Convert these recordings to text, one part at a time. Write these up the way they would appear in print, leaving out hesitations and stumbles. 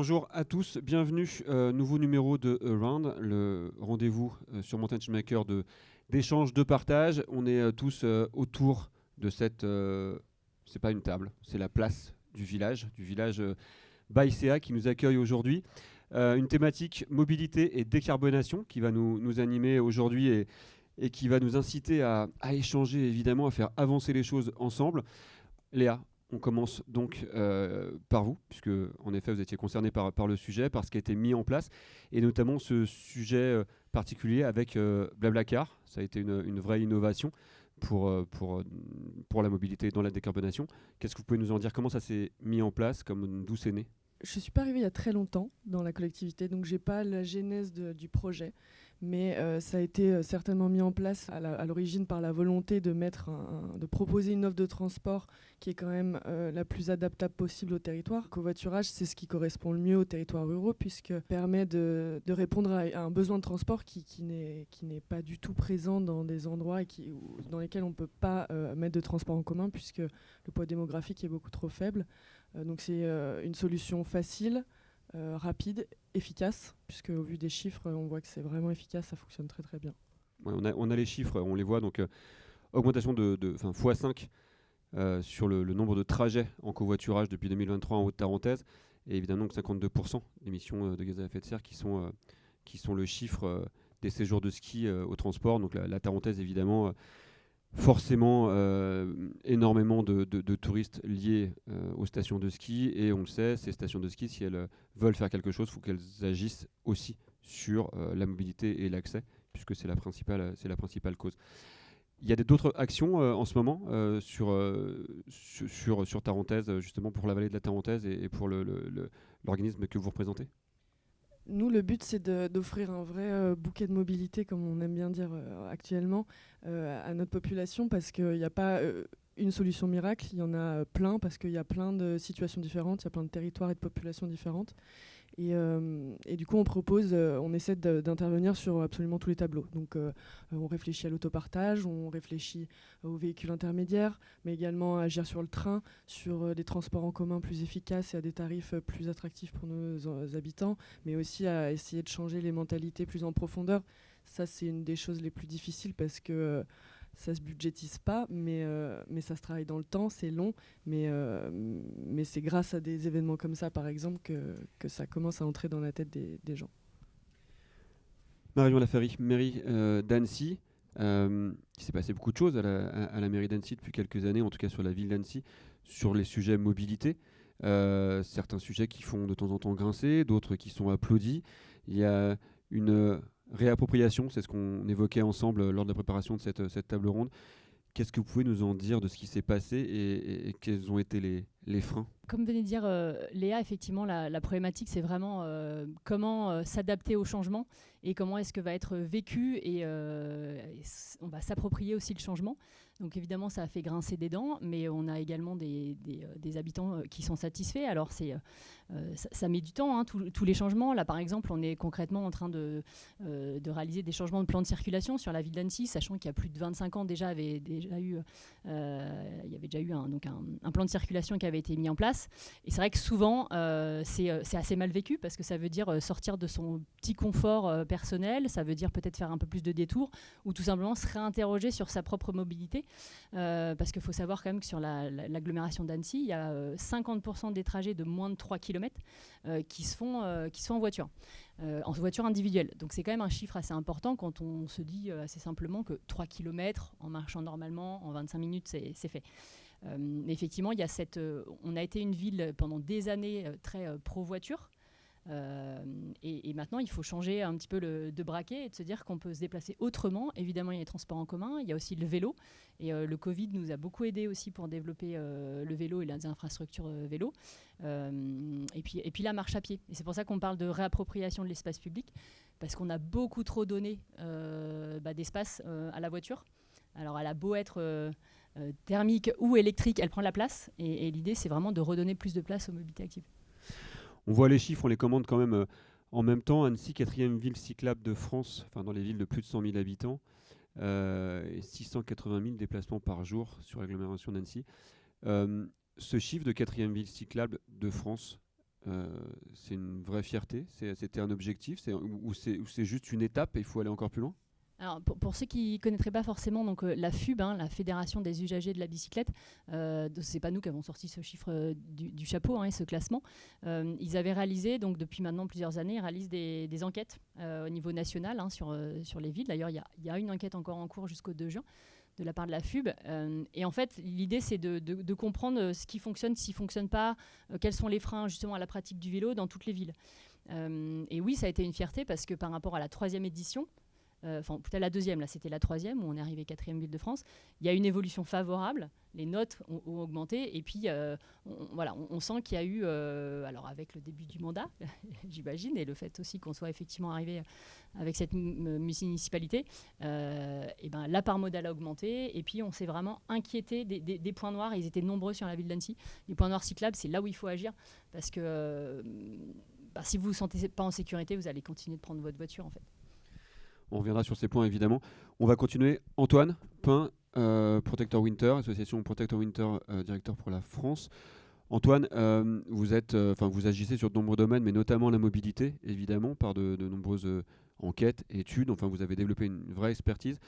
Bonjour à tous, bienvenue, nouveau numéro de Around, le rendez-vous sur Mountain Maker d'échange, de partage. On est tous autour de cette, c'est pas une table, c'est la place du village Baïséa qui nous accueille aujourd'hui. Une thématique mobilité et décarbonation qui va nous animer aujourd'hui et qui va nous inciter à échanger, évidemment, à faire avancer les choses ensemble. Léa, on commence donc par vous, puisque en effet vous étiez concerné par le sujet, par ce qui a été mis en place, et notamment ce sujet particulier avec Blablacar. Ça a été une vraie innovation pour la mobilité dans la décarbonation. Qu'est-ce que vous pouvez nous en dire? Comment ça s'est mis en place? D'où c'est né? Je ne suis pas arrivée il y a très longtemps dans la collectivité, donc je n'ai pas la genèse du projet. Mais ça a été certainement mis en place à l'origine par la volonté de proposer une offre de transport qui est quand même la plus adaptable possible au territoire. Le covoiturage, c'est ce qui correspond le mieux aux territoires ruraux, puisque permet de répondre à un besoin de transport qui n'est pas du tout présent dans des endroits dans lesquels on ne peut pas mettre de transport en commun, puisque le poids démographique est beaucoup trop faible. Donc c'est une solution facile, rapide, efficace, puisque au vu des chiffres, on voit que c'est vraiment efficace, ça fonctionne très très bien. Ouais, on a les chiffres, on les voit, donc augmentation de x5 sur le nombre de trajets en covoiturage depuis 2023 en Haute-Tarentaise, et évidemment 52% d'émissions de gaz à effet de serre qui sont le chiffre des séjours de ski au transport. Donc la Tarentaise, évidemment, forcément énormément de touristes liés aux stations de ski, et on le sait, ces stations de ski, si elles veulent faire quelque chose, il faut qu'elles agissent aussi sur la mobilité et l'accès, puisque c'est la principale cause. Il y a d'autres actions en ce moment sur Tarentaise, justement pour la vallée de la Tarentaise et pour l'organisme que vous représentez? Nous, le but, c'est d'offrir un vrai bouquet de mobilité, comme on aime bien dire actuellement, à notre population, parce qu'il n'y a pas une solution miracle, il y en a plein, parce qu'il y a plein de situations différentes, il y a plein de territoires et de populations différentes. Et du coup, on essaie d'intervenir sur absolument tous les tableaux. Donc, on réfléchit à l'autopartage, on réfléchit aux véhicules intermédiaires, mais également à agir sur le train, sur des transports en commun plus efficaces et à des tarifs plus attractifs pour nos habitants, mais aussi à essayer de changer les mentalités plus en profondeur. Ça, c'est une des choses les plus difficiles parce que ça se budgétise pas, mais ça se travaille dans le temps, c'est long, mais c'est grâce à des événements comme ça, par exemple, que ça commence à entrer dans la tête des gens. Marion Laferry, mairie d'Annecy. Il s'est passé beaucoup de choses à la mairie d'Annecy depuis quelques années, en tout cas sur la ville d'Annecy, sur les sujets mobilité. Certains sujets qui font de temps en temps grincer, d'autres qui sont applaudis. Il y a une réappropriation, c'est ce qu'on évoquait ensemble lors de la préparation de cette table ronde. Qu'est-ce que vous pouvez nous en dire de ce qui s'est passé et quels ont été les freins? Comme venait de dire Léa, effectivement, la problématique, c'est vraiment comment s'adapter au changement et comment est-ce que va être vécu et on va s'approprier aussi le changement. Donc évidemment, ça a fait grincer des dents, mais on a également des habitants qui sont satisfaits. Alors ça met du temps, hein, tous les changements. Là, par exemple, on est concrètement en train de réaliser des changements de plan de circulation sur la ville d'Annecy, sachant qu'il y a plus de 25 ans déjà, il y avait déjà eu un plan de circulation qui avait été mis en place. Et c'est vrai que souvent, c'est assez mal vécu parce que ça veut dire sortir de son petit confort personnel, ça veut dire peut-être faire un peu plus de détours ou tout simplement se réinterroger sur sa propre mobilité. Parce qu'il faut savoir quand même que sur l'agglomération d'Annecy, il y a 50% des trajets de moins de 3 km qui se font en voiture individuelle. Donc c'est quand même un chiffre assez important quand on se dit assez simplement que 3 km en marchant normalement, en 25 minutes, c'est fait. Effectivement, on a été une ville pendant des années très pro-voiture. Et maintenant, il faut changer un petit peu de braquet et de se dire qu'on peut se déplacer autrement. Évidemment, il y a les transports en commun, il y a aussi le vélo. Et le Covid nous a beaucoup aidé aussi pour développer le vélo et les infrastructures vélo. Et puis la marche à pied. Et c'est pour ça qu'on parle de réappropriation de l'espace public, parce qu'on a beaucoup trop donné d'espace à la voiture. Alors, elle a beau être thermique ou électrique, elle prend la place. Et l'idée, c'est vraiment de redonner plus de place aux mobilités actives. On voit les chiffres, on les commande quand même en même temps. Annecy, 4e ville cyclable de France, enfin dans les villes de plus de 100 000 habitants, et 680 000 déplacements par jour sur l'agglomération d'Annecy. Ce chiffre de 4e ville cyclable de France, c'est une vraie fierté, c'était un objectif, ou c'est juste une étape et il faut aller encore plus loin? Alors, pour ceux qui ne connaîtraient pas forcément donc, la FUB, la Fédération des usagers de la bicyclette, ce n'est pas nous qui avons sorti ce chiffre du chapeau et ce classement. Ils avaient réalisé, donc depuis maintenant plusieurs années, ils réalisent des enquêtes au niveau national sur les villes. D'ailleurs, il y a une enquête encore en cours jusqu'au 2 juin de la part de la FUB. Et en fait, l'idée, c'est de comprendre ce qui fonctionne, ce qui ne fonctionne pas, quels sont les freins justement à la pratique du vélo dans toutes les villes. Et oui, ça a été une fierté parce que par rapport à la 3e édition, peut-être la 2e, là c'était la 3e où on est arrivé 4e ville de France, il y a une évolution favorable, les notes ont augmenté et puis on sent qu'il y a eu, alors avec le début du mandat j'imagine, et le fait aussi qu'on soit effectivement arrivé avec cette municipalité, la part modale a augmenté et puis on s'est vraiment inquiété des points noirs, ils étaient nombreux sur la ville d'Annecy. Les points noirs cyclables, c'est là où il faut agir parce que si vous ne vous sentez pas en sécurité, vous allez continuer de prendre votre voiture en fait. On reviendra sur ces points évidemment. On va continuer. Antoine Pain, Protector Winter, association Protector Winter, directeur pour la France. Antoine, vous agissez sur de nombreux domaines, mais notamment la mobilité, évidemment, par de nombreuses enquêtes, études. Enfin, vous avez développé une vraie expertise.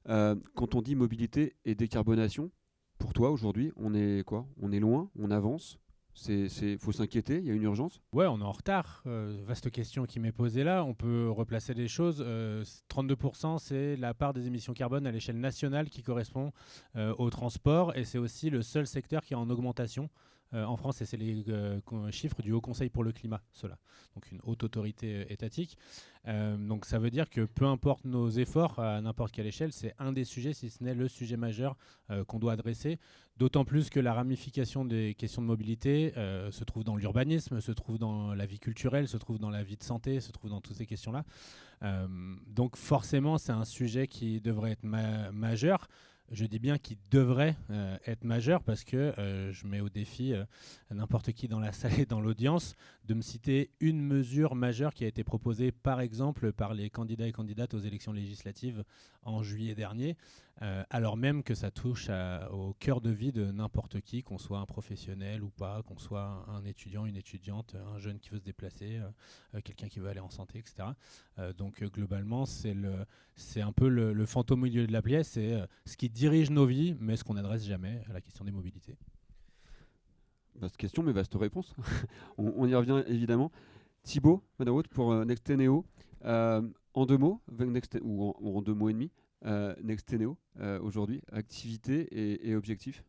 Quand on dit mobilité et décarbonation, pour toi aujourd'hui, on est quoi? On est loin? On avance? Faut s'inquiéter, il y a une urgence? Ouais, on est en retard. Vaste question qui m'est posée là. On peut replacer les choses. 32%, c'est la part des émissions carbone à l'échelle nationale qui correspond au transport. Et c'est aussi le seul secteur qui est en augmentation en France. Et c'est les chiffres du Haut Conseil pour le climat, cela. Donc une haute autorité étatique. Donc ça veut dire que peu importe nos efforts à n'importe quelle échelle, c'est un des sujets, si ce n'est le sujet majeur qu'on doit adresser. D'autant plus que la ramification des questions de mobilité se trouve dans l'urbanisme, se trouve dans la vie culturelle, se trouve dans la vie de santé, se trouve dans toutes ces questions-là. Donc forcément, c'est un sujet qui devrait être majeur. Je dis bien qu'il devrait être majeur parce que je mets au défi n'importe qui dans la salle et dans l'audience de me citer une mesure majeure qui a été proposée par exemple par les candidats et candidates aux élections législatives en juillet dernier, alors même que ça touche au cœur de vie de n'importe qui, qu'on soit un professionnel ou pas, qu'on soit un étudiant, une étudiante, un jeune qui veut se déplacer, quelqu'un qui veut aller en santé, etc. Donc globalement, c'est un peu le fantôme au milieu de la pièce, c'est ce qui dirige nos vies, mais ce qu'on n'adresse jamais à la question des mobilités. Vaste question, mais vaste réponse. on y revient évidemment. Thibaut Madarout pour Nexteneo. En 2 mots, ou en 2 mots et demi, Nexteneo, aujourd'hui, activité et objectif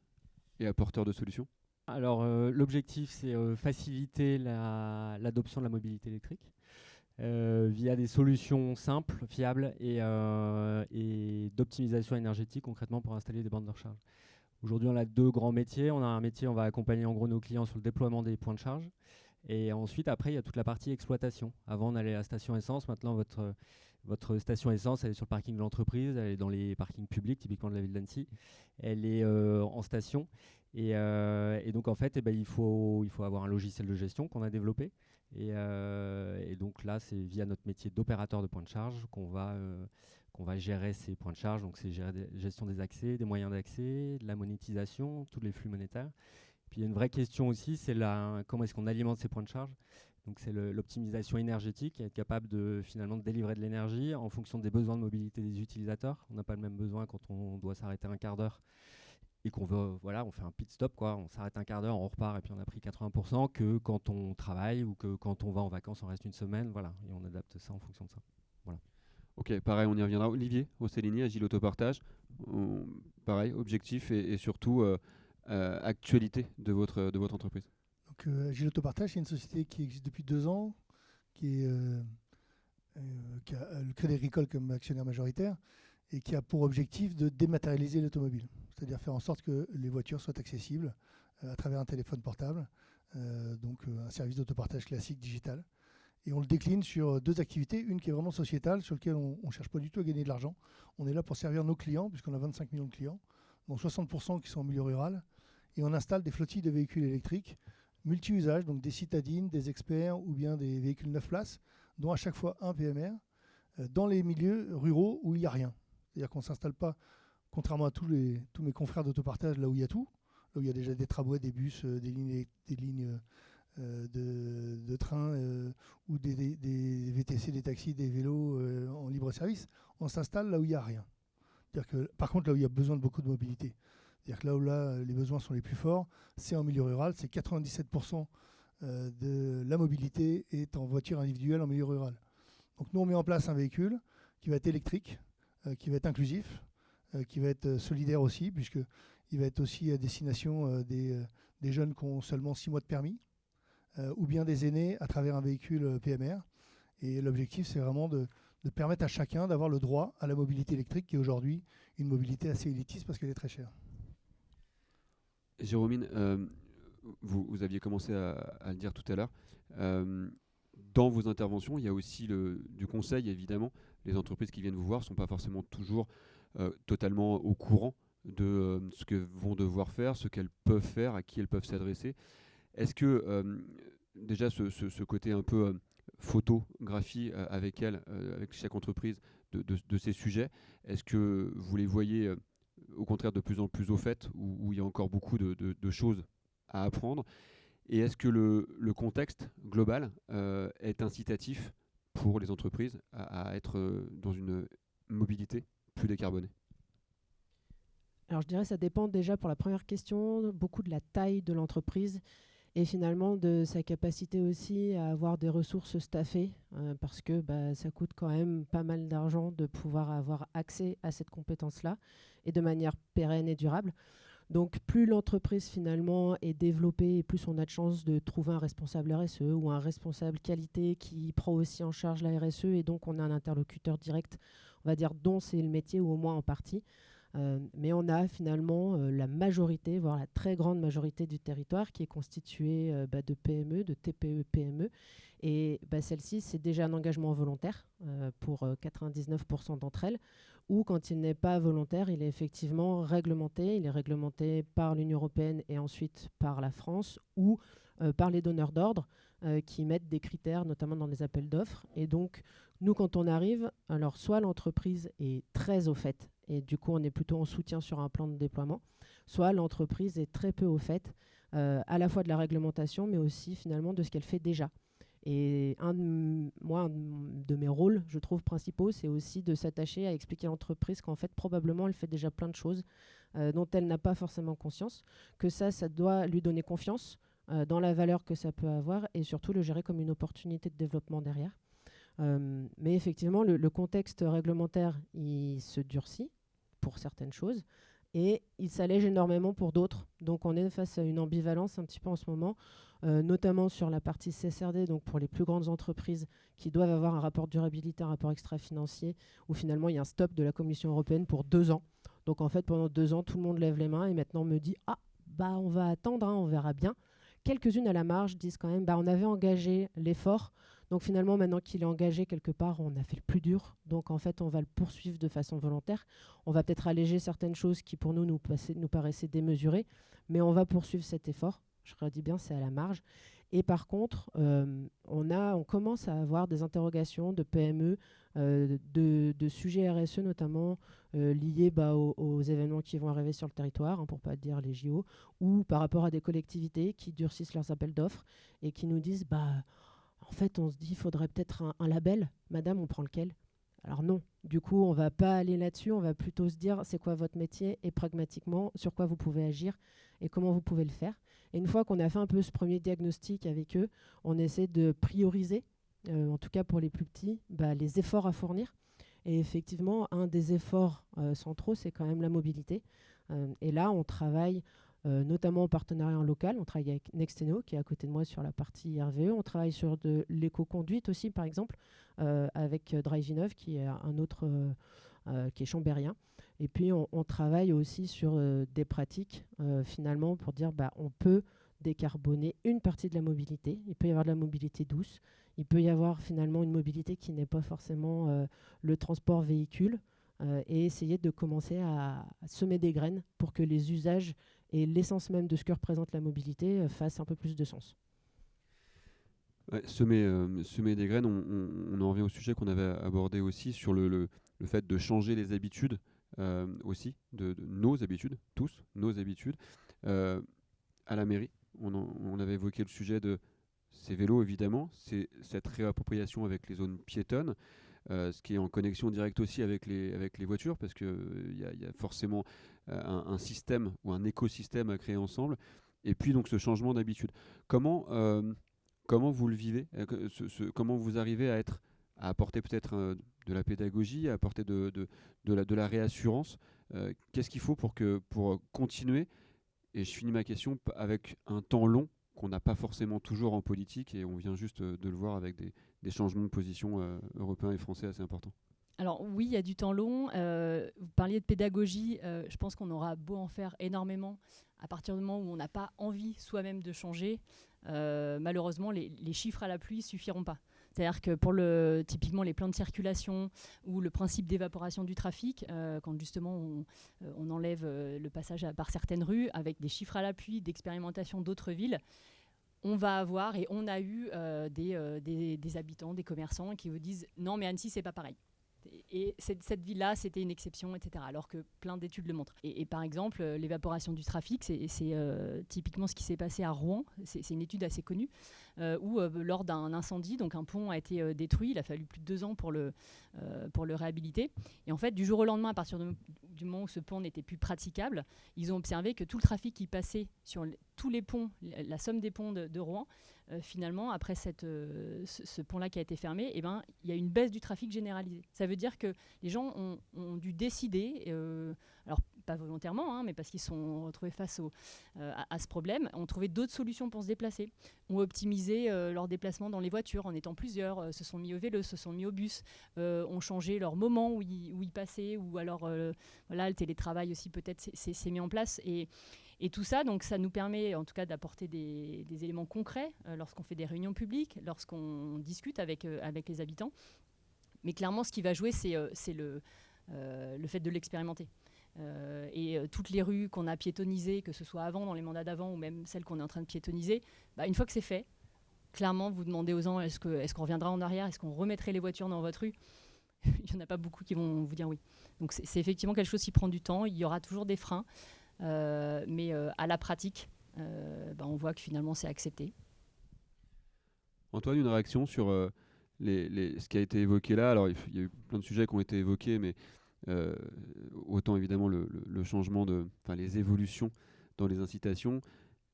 et apporteur de solutions. Alors l'objectif, c'est faciliter l'adoption de la mobilité électrique via des solutions simples, fiables et d'optimisation énergétique concrètement pour installer des bornes de recharge. Aujourd'hui, on a 2 grands métiers. On a un métier, on va accompagner en gros nos clients sur le déploiement des points de charge. Et ensuite, après, il y a toute la partie exploitation. Avant, on allait à la station essence. Maintenant, votre station essence, elle est sur le parking de l'entreprise. Elle est dans les parkings publics, typiquement de la ville d'Annecy. Elle est en station. Et donc, en fait, il faut avoir un logiciel de gestion qu'on a développé. Et donc là, c'est via notre métier d'opérateur de points de charge qu'on va gérer ces points de charge. Donc, c'est gestion des accès, des moyens d'accès, de la monétisation, tous les flux monétaires. Puis, il y a une vraie question aussi, c'est comment est-ce qu'on alimente ces points de charge. Donc, c'est l'optimisation énergétique, être capable finalement de délivrer de l'énergie en fonction des besoins de mobilité des utilisateurs. On n'a pas le même besoin quand on doit s'arrêter un quart d'heure et qu'on veut, on fait un pit stop, on s'arrête un quart d'heure, on repart et puis on a pris 80%, que quand on travaille ou que quand on va en vacances, on reste une semaine, et on adapte ça en fonction de ça. Voilà. Ok, pareil, on y reviendra. Olivier Rossellini, Agile Autopartage, pareil, objectif et surtout actualité de votre entreprise. Donc, Agile Autopartage, c'est une société qui existe depuis 2 ans, qui a le Crédit Agricole comme actionnaire majoritaire et qui a pour objectif de dématérialiser l'automobile, c'est-à-dire faire en sorte que les voitures soient accessibles à travers un téléphone portable, donc un service d'autopartage classique digital. Et on le décline sur 2 activités, une qui est vraiment sociétale, sur laquelle on ne cherche pas du tout à gagner de l'argent. On est là pour servir nos clients, puisqu'on a 25 millions de clients, dont 60% qui sont en milieu rural, et on installe des flottilles de véhicules électriques multi-usages, donc des citadines, des experts ou bien des véhicules 9 places, dont à chaque fois un PMR, dans les milieux ruraux où il n'y a rien. C'est-à-dire qu'on ne s'installe pas, contrairement à tous mes confrères d'autopartage, là où il y a tout, là où il y a déjà des tramways, des bus, des lignes de trains ou des VTC, des taxis, des vélos en libre service. On s'installe là où il n'y a rien. Par contre, là où il y a besoin de beaucoup de mobilité, c'est-à-dire que là les besoins sont les plus forts, c'est en milieu rural, c'est 97% de la mobilité est en voiture individuelle en milieu rural. Donc nous, on met en place un véhicule qui va être électrique, qui va être inclusif, qui va être solidaire aussi, puisqu'il va être aussi à destination des jeunes qui ont seulement 6 mois de permis, ou bien des aînés à travers un véhicule PMR. Et l'objectif, c'est vraiment de permettre à chacun d'avoir le droit à la mobilité électrique, qui est aujourd'hui une mobilité assez élitiste parce qu'elle est très chère. Jérôme, vous aviez commencé à le dire tout à l'heure. Dans vos interventions, il y a aussi du conseil, évidemment. Les entreprises qui viennent vous voir ne sont pas forcément toujours totalement au courant de ce que vont devoir faire, ce qu'elles peuvent faire, à qui elles peuvent s'adresser. Est-ce que déjà ce côté un peu photographie avec elles, avec chaque entreprise de ces sujets, est-ce que vous les voyez au contraire de plus en plus au fait, où il y a encore beaucoup de choses à apprendre? Et est-ce que le contexte global est incitatif pour les entreprises à être dans une mobilité plus décarbonée? Alors je dirais que ça dépend déjà pour la première question, beaucoup de la taille de l'entreprise et finalement de sa capacité aussi à avoir des ressources staffées parce que ça coûte quand même pas mal d'argent de pouvoir avoir accès à cette compétence-là et de manière pérenne et durable. Donc plus l'entreprise finalement est développée et plus on a de chances de trouver un responsable RSE ou un responsable qualité qui prend aussi en charge la RSE et donc on a un interlocuteur direct, on va dire dont c'est le métier ou au moins en partie. Mais on a finalement la majorité, voire la très grande majorité du territoire qui est constitué de PME, de TPE, PME. Et celle-ci, c'est déjà un engagement volontaire pour 99% d'entre elles, ou quand il n'est pas volontaire, il est effectivement réglementé. Il est réglementé par l'Union européenne et ensuite par la France ou par les donneurs d'ordre qui mettent des critères, notamment dans les appels d'offres. Et donc, nous, quand on arrive, alors soit l'entreprise est très au fait, et du coup, on est plutôt en soutien sur un plan de déploiement, soit l'entreprise est très peu au fait, à la fois de la réglementation, mais aussi finalement de ce qu'elle fait déjà. Et un de mes rôles, je trouve, principaux, c'est aussi de s'attacher à expliquer à l'entreprise qu'en fait, probablement, elle fait déjà plein de choses dont elle n'a pas forcément conscience, que ça doit lui donner confiance dans la valeur que ça peut avoir et surtout le gérer comme une opportunité de développement derrière. Mais effectivement, le contexte réglementaire, il se durcit pour certaines choses et il s'allège énormément pour d'autres. Donc on est face à une ambivalence un petit peu en ce moment, notamment sur la partie CSRD, donc pour les plus grandes entreprises qui doivent avoir un rapport de durabilité, un rapport extra-financier, où finalement il y a un stop de la Commission européenne pour 2 ans. Donc en fait, pendant 2 ans, tout le monde lève les mains et maintenant me dit « Ah, on va attendre, on verra bien ». Quelques-unes à la marge disent quand même « On avait engagé l'effort ». Donc finalement, maintenant qu'il est engagé quelque part, on a fait le plus dur. Donc en fait, on va le poursuivre de façon volontaire. On va peut-être alléger certaines choses qui pour nous paraissaient démesurées, mais on va poursuivre cet effort. Je redis bien, c'est à la marge. Et par contre, on commence à avoir des interrogations de PME, de sujets RSE notamment liés aux événements qui vont arriver sur le territoire, pour ne pas dire les JO, ou par rapport à des collectivités qui durcissent leurs appels d'offres et qui nous disent en fait, on se dit, il faudrait peut-être un label. Madame, on prend lequel? Alors non. Du coup, on ne va pas aller là-dessus. On va plutôt se dire, c'est quoi votre métier? Et pragmatiquement, sur quoi vous pouvez agir et comment vous pouvez le faire. Et une fois qu'on a fait un peu ce premier diagnostic avec eux, on essaie de prioriser, en tout cas pour les plus petits, les efforts à fournir. Et effectivement, un des efforts centraux, c'est quand même la mobilité. Et là, on travaille notamment en partenariat local. On travaille avec Nexteno, qui est à côté de moi sur la partie RVE. On travaille sur de l'éco-conduite aussi, par exemple, avec Drive9, qui est un autre qui est chambérien. Et puis, on travaille aussi sur des pratiques, finalement, pour dire on peut décarboner une partie de la mobilité. Il peut y avoir de la mobilité douce. Il peut y avoir finalement une mobilité qui n'est pas forcément le transport véhicule et essayer de commencer à semer des graines pour que les usages et l'essence même de ce que représente la mobilité fasse un peu plus de sens. Ouais, semer des graines, on en revient au sujet qu'on avait abordé aussi sur le fait de changer les habitudes aussi, de nos habitudes, tous, nos habitudes. À la mairie, on avait évoqué le sujet de ces vélos, évidemment, c'est cette réappropriation avec les zones piétonnes, ce qui est en connexion directe aussi avec les voitures, parce qu'il y a forcément un système ou un écosystème à créer ensemble. Et puis donc ce changement d'habitude. Comment vous le vivez, comment vous arrivez à apporter peut-être de la pédagogie, à apporter de la réassurance. Qu'est-ce qu'il faut pour continuer? Et je finis ma question avec un temps long qu'on n'a pas forcément toujours en politique, et on vient juste de le voir avec des changements de position européens et français assez importants. Alors oui, il y a du temps long. Vous parliez de pédagogie. Je pense qu'on aura beau en faire énormément. À partir du moment où on n'a pas envie soi-même de changer, malheureusement, les chiffres à la pluie ne suffiront pas. C'est-à-dire que pour typiquement les plans de circulation ou le principe d'évaporation du trafic, quand justement on enlève le passage par certaines rues avec des chiffres à l'appui d'expérimentation d'autres villes, on va avoir et on a eu des habitants, des commerçants qui vous disent « non mais Annecy c'est pas pareil ». Et cette ville-là, c'était une exception, etc. Alors que plein d'études le montrent. Et par exemple, l'évaporation du trafic, c'est typiquement ce qui s'est passé à Rouen. C'est une étude assez connue, où lors d'un incendie, donc un pont a été détruit. Il a fallu plus de 2 ans pour le réhabiliter. Et en fait, du jour au lendemain, à partir du moment où ce pont n'était plus praticable, ils ont observé que tout le trafic qui passait sur tous les ponts, la somme des ponts de Rouen, finalement, après ce pont-là qui a été fermé, il y a une baisse du trafic généralisée. Ça veut dire que les gens ont dû décider, alors pas volontairement, mais parce qu'ils se sont retrouvés face à ce problème, ont trouvé d'autres solutions pour se déplacer, ont optimisé leur déplacement dans les voitures en étant plusieurs, se sont mis au vélo, se sont mis au bus, ont changé leur moment où ils passaient, ou alors voilà, le télétravail aussi peut-être s'est mis en place. Et tout ça, donc, ça nous permet en tout cas d'apporter des éléments concrets lorsqu'on fait des réunions publiques, lorsqu'on discute avec les habitants. Mais clairement, ce qui va jouer, c'est le fait de l'expérimenter. Toutes les rues qu'on a piétonnisées, que ce soit avant, dans les mandats d'avant, ou même celles qu'on est en train de piétonniser, une fois que c'est fait, clairement, vous demandez aux gens est-ce qu'on reviendra en arrière, est-ce qu'on remettrait les voitures dans votre rue? Il n'y en a pas beaucoup qui vont vous dire oui. Donc c'est effectivement quelque chose qui prend du temps, il y aura toujours des freins. Mais à la pratique, on voit que finalement c'est accepté. Antoine, une réaction sur ce qui a été évoqué là? Alors il y a eu plein de sujets qui ont été évoqués, mais autant évidemment le changement les évolutions dans les incitations,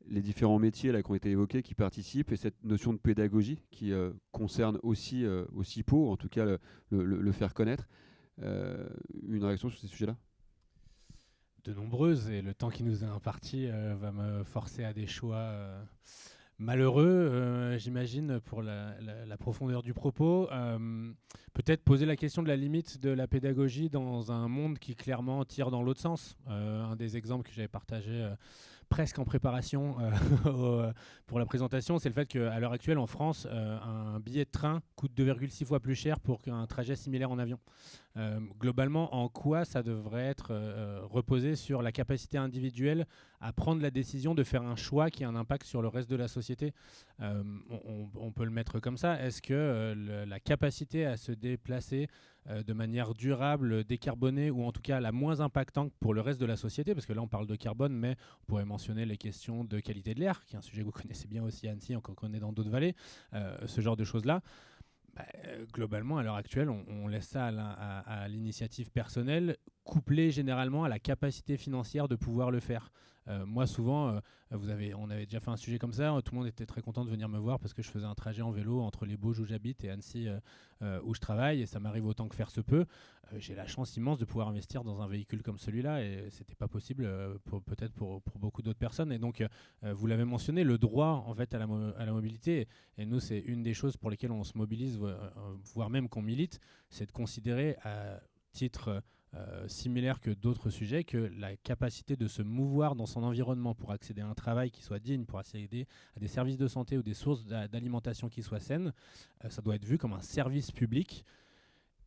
les différents métiers là qui ont été évoqués, qui participent, et cette notion de pédagogie qui concerne aussi Pau, en tout cas le faire connaître. Une réaction sur ces sujets-là? De nombreuses, et le temps qui nous est imparti va me forcer à des choix malheureux, j'imagine, pour la profondeur du propos. Peut-être poser la question de la limite de la pédagogie dans un monde qui clairement tire dans l'autre sens. Un des exemples que j'avais partagé presque en préparation pour la présentation, c'est le fait qu'à l'heure actuelle en France, un billet de train coûte 2,6 fois plus cher pour qu'un trajet similaire en avion. Globalement, en quoi ça devrait être reposé sur la capacité individuelle à prendre la décision de faire un choix qui a un impact sur le reste de la société? On peut le mettre comme ça. Est-ce que la capacité à se déplacer de manière durable, décarbonée, ou en tout cas la moins impactante pour le reste de la société, parce que là on parle de carbone, mais on pourrait mentionner les questions de qualité de l'air, qui est un sujet que vous connaissez bien aussi à Annecy, encore qu'on est dans d'autres vallées, ce genre de choses-là. Globalement, à l'heure actuelle, on laisse ça à l'initiative personnelle, couplée généralement à la capacité financière de pouvoir le faire. Moi, souvent, on avait déjà fait un sujet comme ça, tout le monde était très content de venir me voir parce que je faisais un trajet en vélo entre les Bauges où j'habite et Annecy où je travaille, et ça m'arrive autant que faire se peut. J'ai la chance immense de pouvoir investir dans un véhicule comme celui-là, et c'était pas possible peut-être pour beaucoup d'autres personnes. Et donc, vous l'avez mentionné, le droit en fait à la mobilité, et nous c'est une des choses pour lesquelles on se mobilise, voire même qu'on milite, c'est de considérer à titre similaire que d'autres sujets, que la capacité de se mouvoir dans son environnement pour accéder à un travail qui soit digne, pour accéder à des services de santé ou des sources d'alimentation qui soient saines, ça doit être vu comme un service public.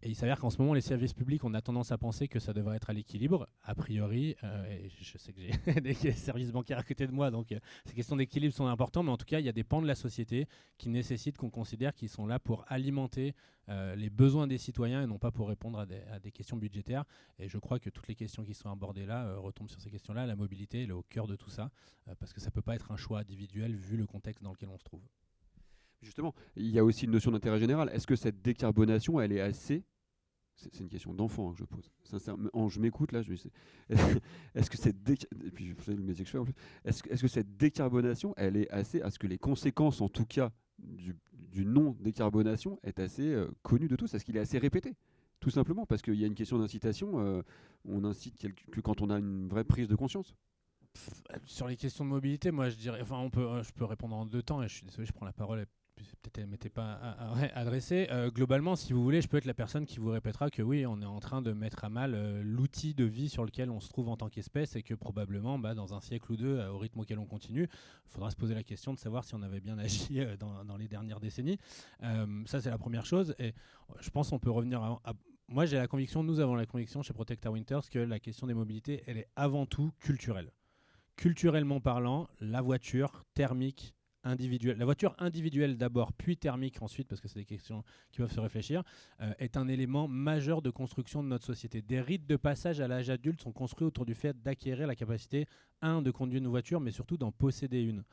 Et il s'avère qu'en ce moment, les services publics, on a tendance à penser que ça devrait être à l'équilibre, a priori. Et je sais que j'ai des services bancaires à côté de moi, donc ces questions d'équilibre sont importantes. Mais en tout cas, il y a des pans de la société qui nécessitent qu'on considère qu'ils sont là pour alimenter les besoins des citoyens et non pas pour répondre à des questions budgétaires. Et je crois que toutes les questions qui sont abordées là retombent sur ces questions-là. La mobilité, elle est au cœur de tout ça, parce que ça ne peut pas être un choix individuel vu le contexte dans lequel on se trouve. Justement, il y a aussi une notion d'intérêt général. Est-ce que cette décarbonation, elle est assez... C'est une question d'enfant que je pose. Sincèrement, je m'écoute là. Est-ce que cette et puis je fais le métier que je fais en plus. Est-ce que cette décarbonation, elle est assez à ce que les conséquences, en tout cas du non décarbonation, est assez connue de tous? Est-ce qu'il est assez répété? Tout simplement parce qu'il y a une question d'incitation. On incite que quand on a une vraie prise de conscience. Sur les questions de mobilité, moi je dirais, enfin je peux répondre en deux temps, et je suis désolé, je prends la parole, peut-être elle m'était pas adressée. Globalement, si vous voulez, je peux être la personne qui vous répétera que oui, on est en train de mettre à mal l'outil de vie sur lequel on se trouve en tant qu'espèce, et que probablement, dans un siècle ou deux, au rythme auquel on continue, il faudra se poser la question de savoir si on avait bien agi dans les dernières décennies. Ça, c'est la première chose, et je pense qu'on peut revenir à moi, nous avons la conviction chez Protect Our Winters que la question des mobilités, elle est avant tout culturelle. Culturellement parlant, la voiture thermique individuelle, la voiture individuelle d'abord, puis thermique ensuite, parce que c'est des questions qui peuvent se réfléchir, est un élément majeur de construction de notre société. Des rites de passage à l'âge adulte sont construits autour du fait d'acquérir la capacité, de conduire une voiture, mais surtout d'en posséder une.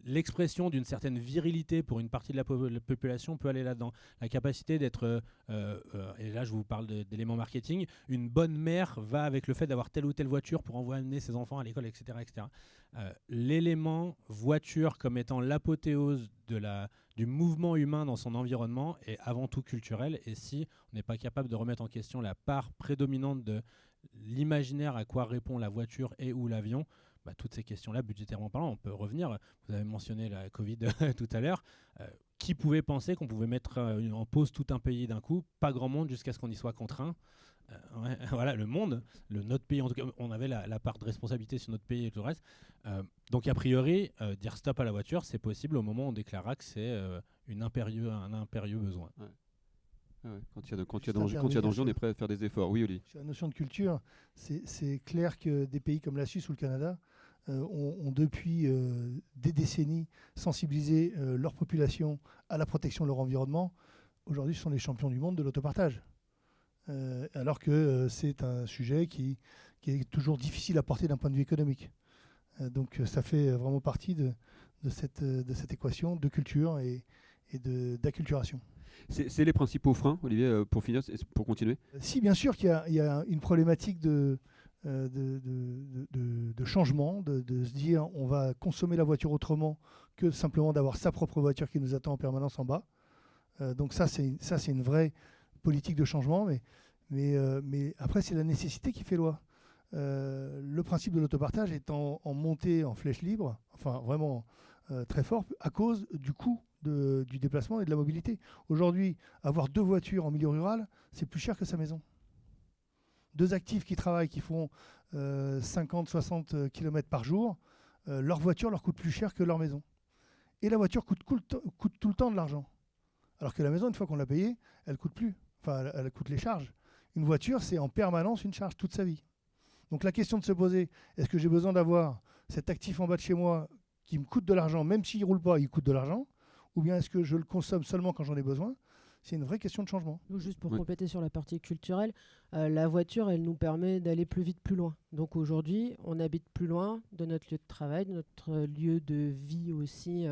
L'expression d'une certaine virilité pour une partie de la population peut aller là-dedans. La capacité d'être, et là je vous parle d'éléments marketing, une bonne mère va avec le fait d'avoir telle ou telle voiture pour envoyer ses enfants à l'école, etc. etc. L'élément voiture comme étant l'apothéose du mouvement humain dans son environnement est avant tout culturel, et si on n'est pas capable de remettre en question la part prédominante de l'imaginaire à quoi répond la voiture et ou l'avion, toutes ces questions-là, budgétairement parlant, on peut revenir. Vous avez mentionné la Covid tout à l'heure. Qui pouvait penser qu'on pouvait mettre en pause tout un pays d'un coup? Pas grand monde, jusqu'à ce qu'on y soit contraint. Voilà, le monde, notre pays, en tout cas, on avait la part de responsabilité sur notre pays et tout le reste. Donc, a priori, dire stop à la voiture, c'est possible au moment où on déclarera que c'est un impérieux besoin. Ouais. Quand il y a danger, on est prêt à faire des efforts. Oui, Oli. Sur la notion de culture, c'est clair que des pays comme la Suisse ou le Canada ont depuis des décennies sensibilisé leur population à la protection de leur environnement. Aujourd'hui, ce sont les champions du monde de l'autopartage. Alors que c'est un sujet qui est toujours difficile à porter d'un point de vue économique. Donc ça fait vraiment partie de cette équation de culture et d'acculturation. C'est les principaux freins, Olivier, pour finir, pour continuer? Si, bien sûr qu'il y a une problématique de changement, de se dire on va consommer la voiture autrement que simplement d'avoir sa propre voiture qui nous attend en permanence en bas. Donc ça, c'est une vraie politique de changement, mais après, c'est la nécessité qui fait loi. Le principe de l'autopartage est en montée en flèche libre, enfin vraiment très fort, à cause du coût du déplacement et de la mobilité. Aujourd'hui, avoir 2 voitures en milieu rural, c'est plus cher que sa maison. 2 actifs qui travaillent, qui font 50-60 km par jour, leur voiture leur coûte plus cher que leur maison. Et la voiture coûte tout le temps de l'argent. Alors que la maison, une fois qu'on l'a payée, elle coûte plus. Enfin, elle coûte les charges. Une voiture, c'est en permanence une charge toute sa vie. Donc la question de se poser, est-ce que j'ai besoin d'avoir cet actif en bas de chez moi qui me coûte de l'argent, même s'il ne roule pas, il coûte de l'argent, ou bien est-ce que je le consomme seulement quand j'en ai besoin? C'est une vraie question de changement. Juste pour compléter sur la partie culturelle, la voiture, elle nous permet d'aller plus vite, plus loin. Donc aujourd'hui, on habite plus loin de notre lieu de travail, de notre lieu de vie aussi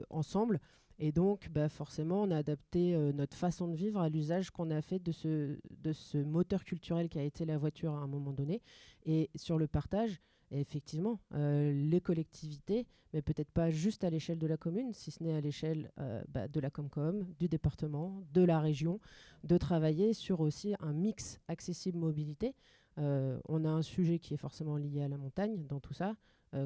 ensemble. Et donc, forcément, on a adapté notre façon de vivre à l'usage qu'on a fait de ce moteur culturel qui a été la voiture à un moment donné. Et sur le partage, effectivement, les collectivités, mais peut-être pas juste à l'échelle de la commune, si ce n'est à l'échelle de la Comcom, du département, de la région, de travailler sur aussi un mix accessible mobilité. On a un sujet qui est forcément lié à la montagne dans tout ça.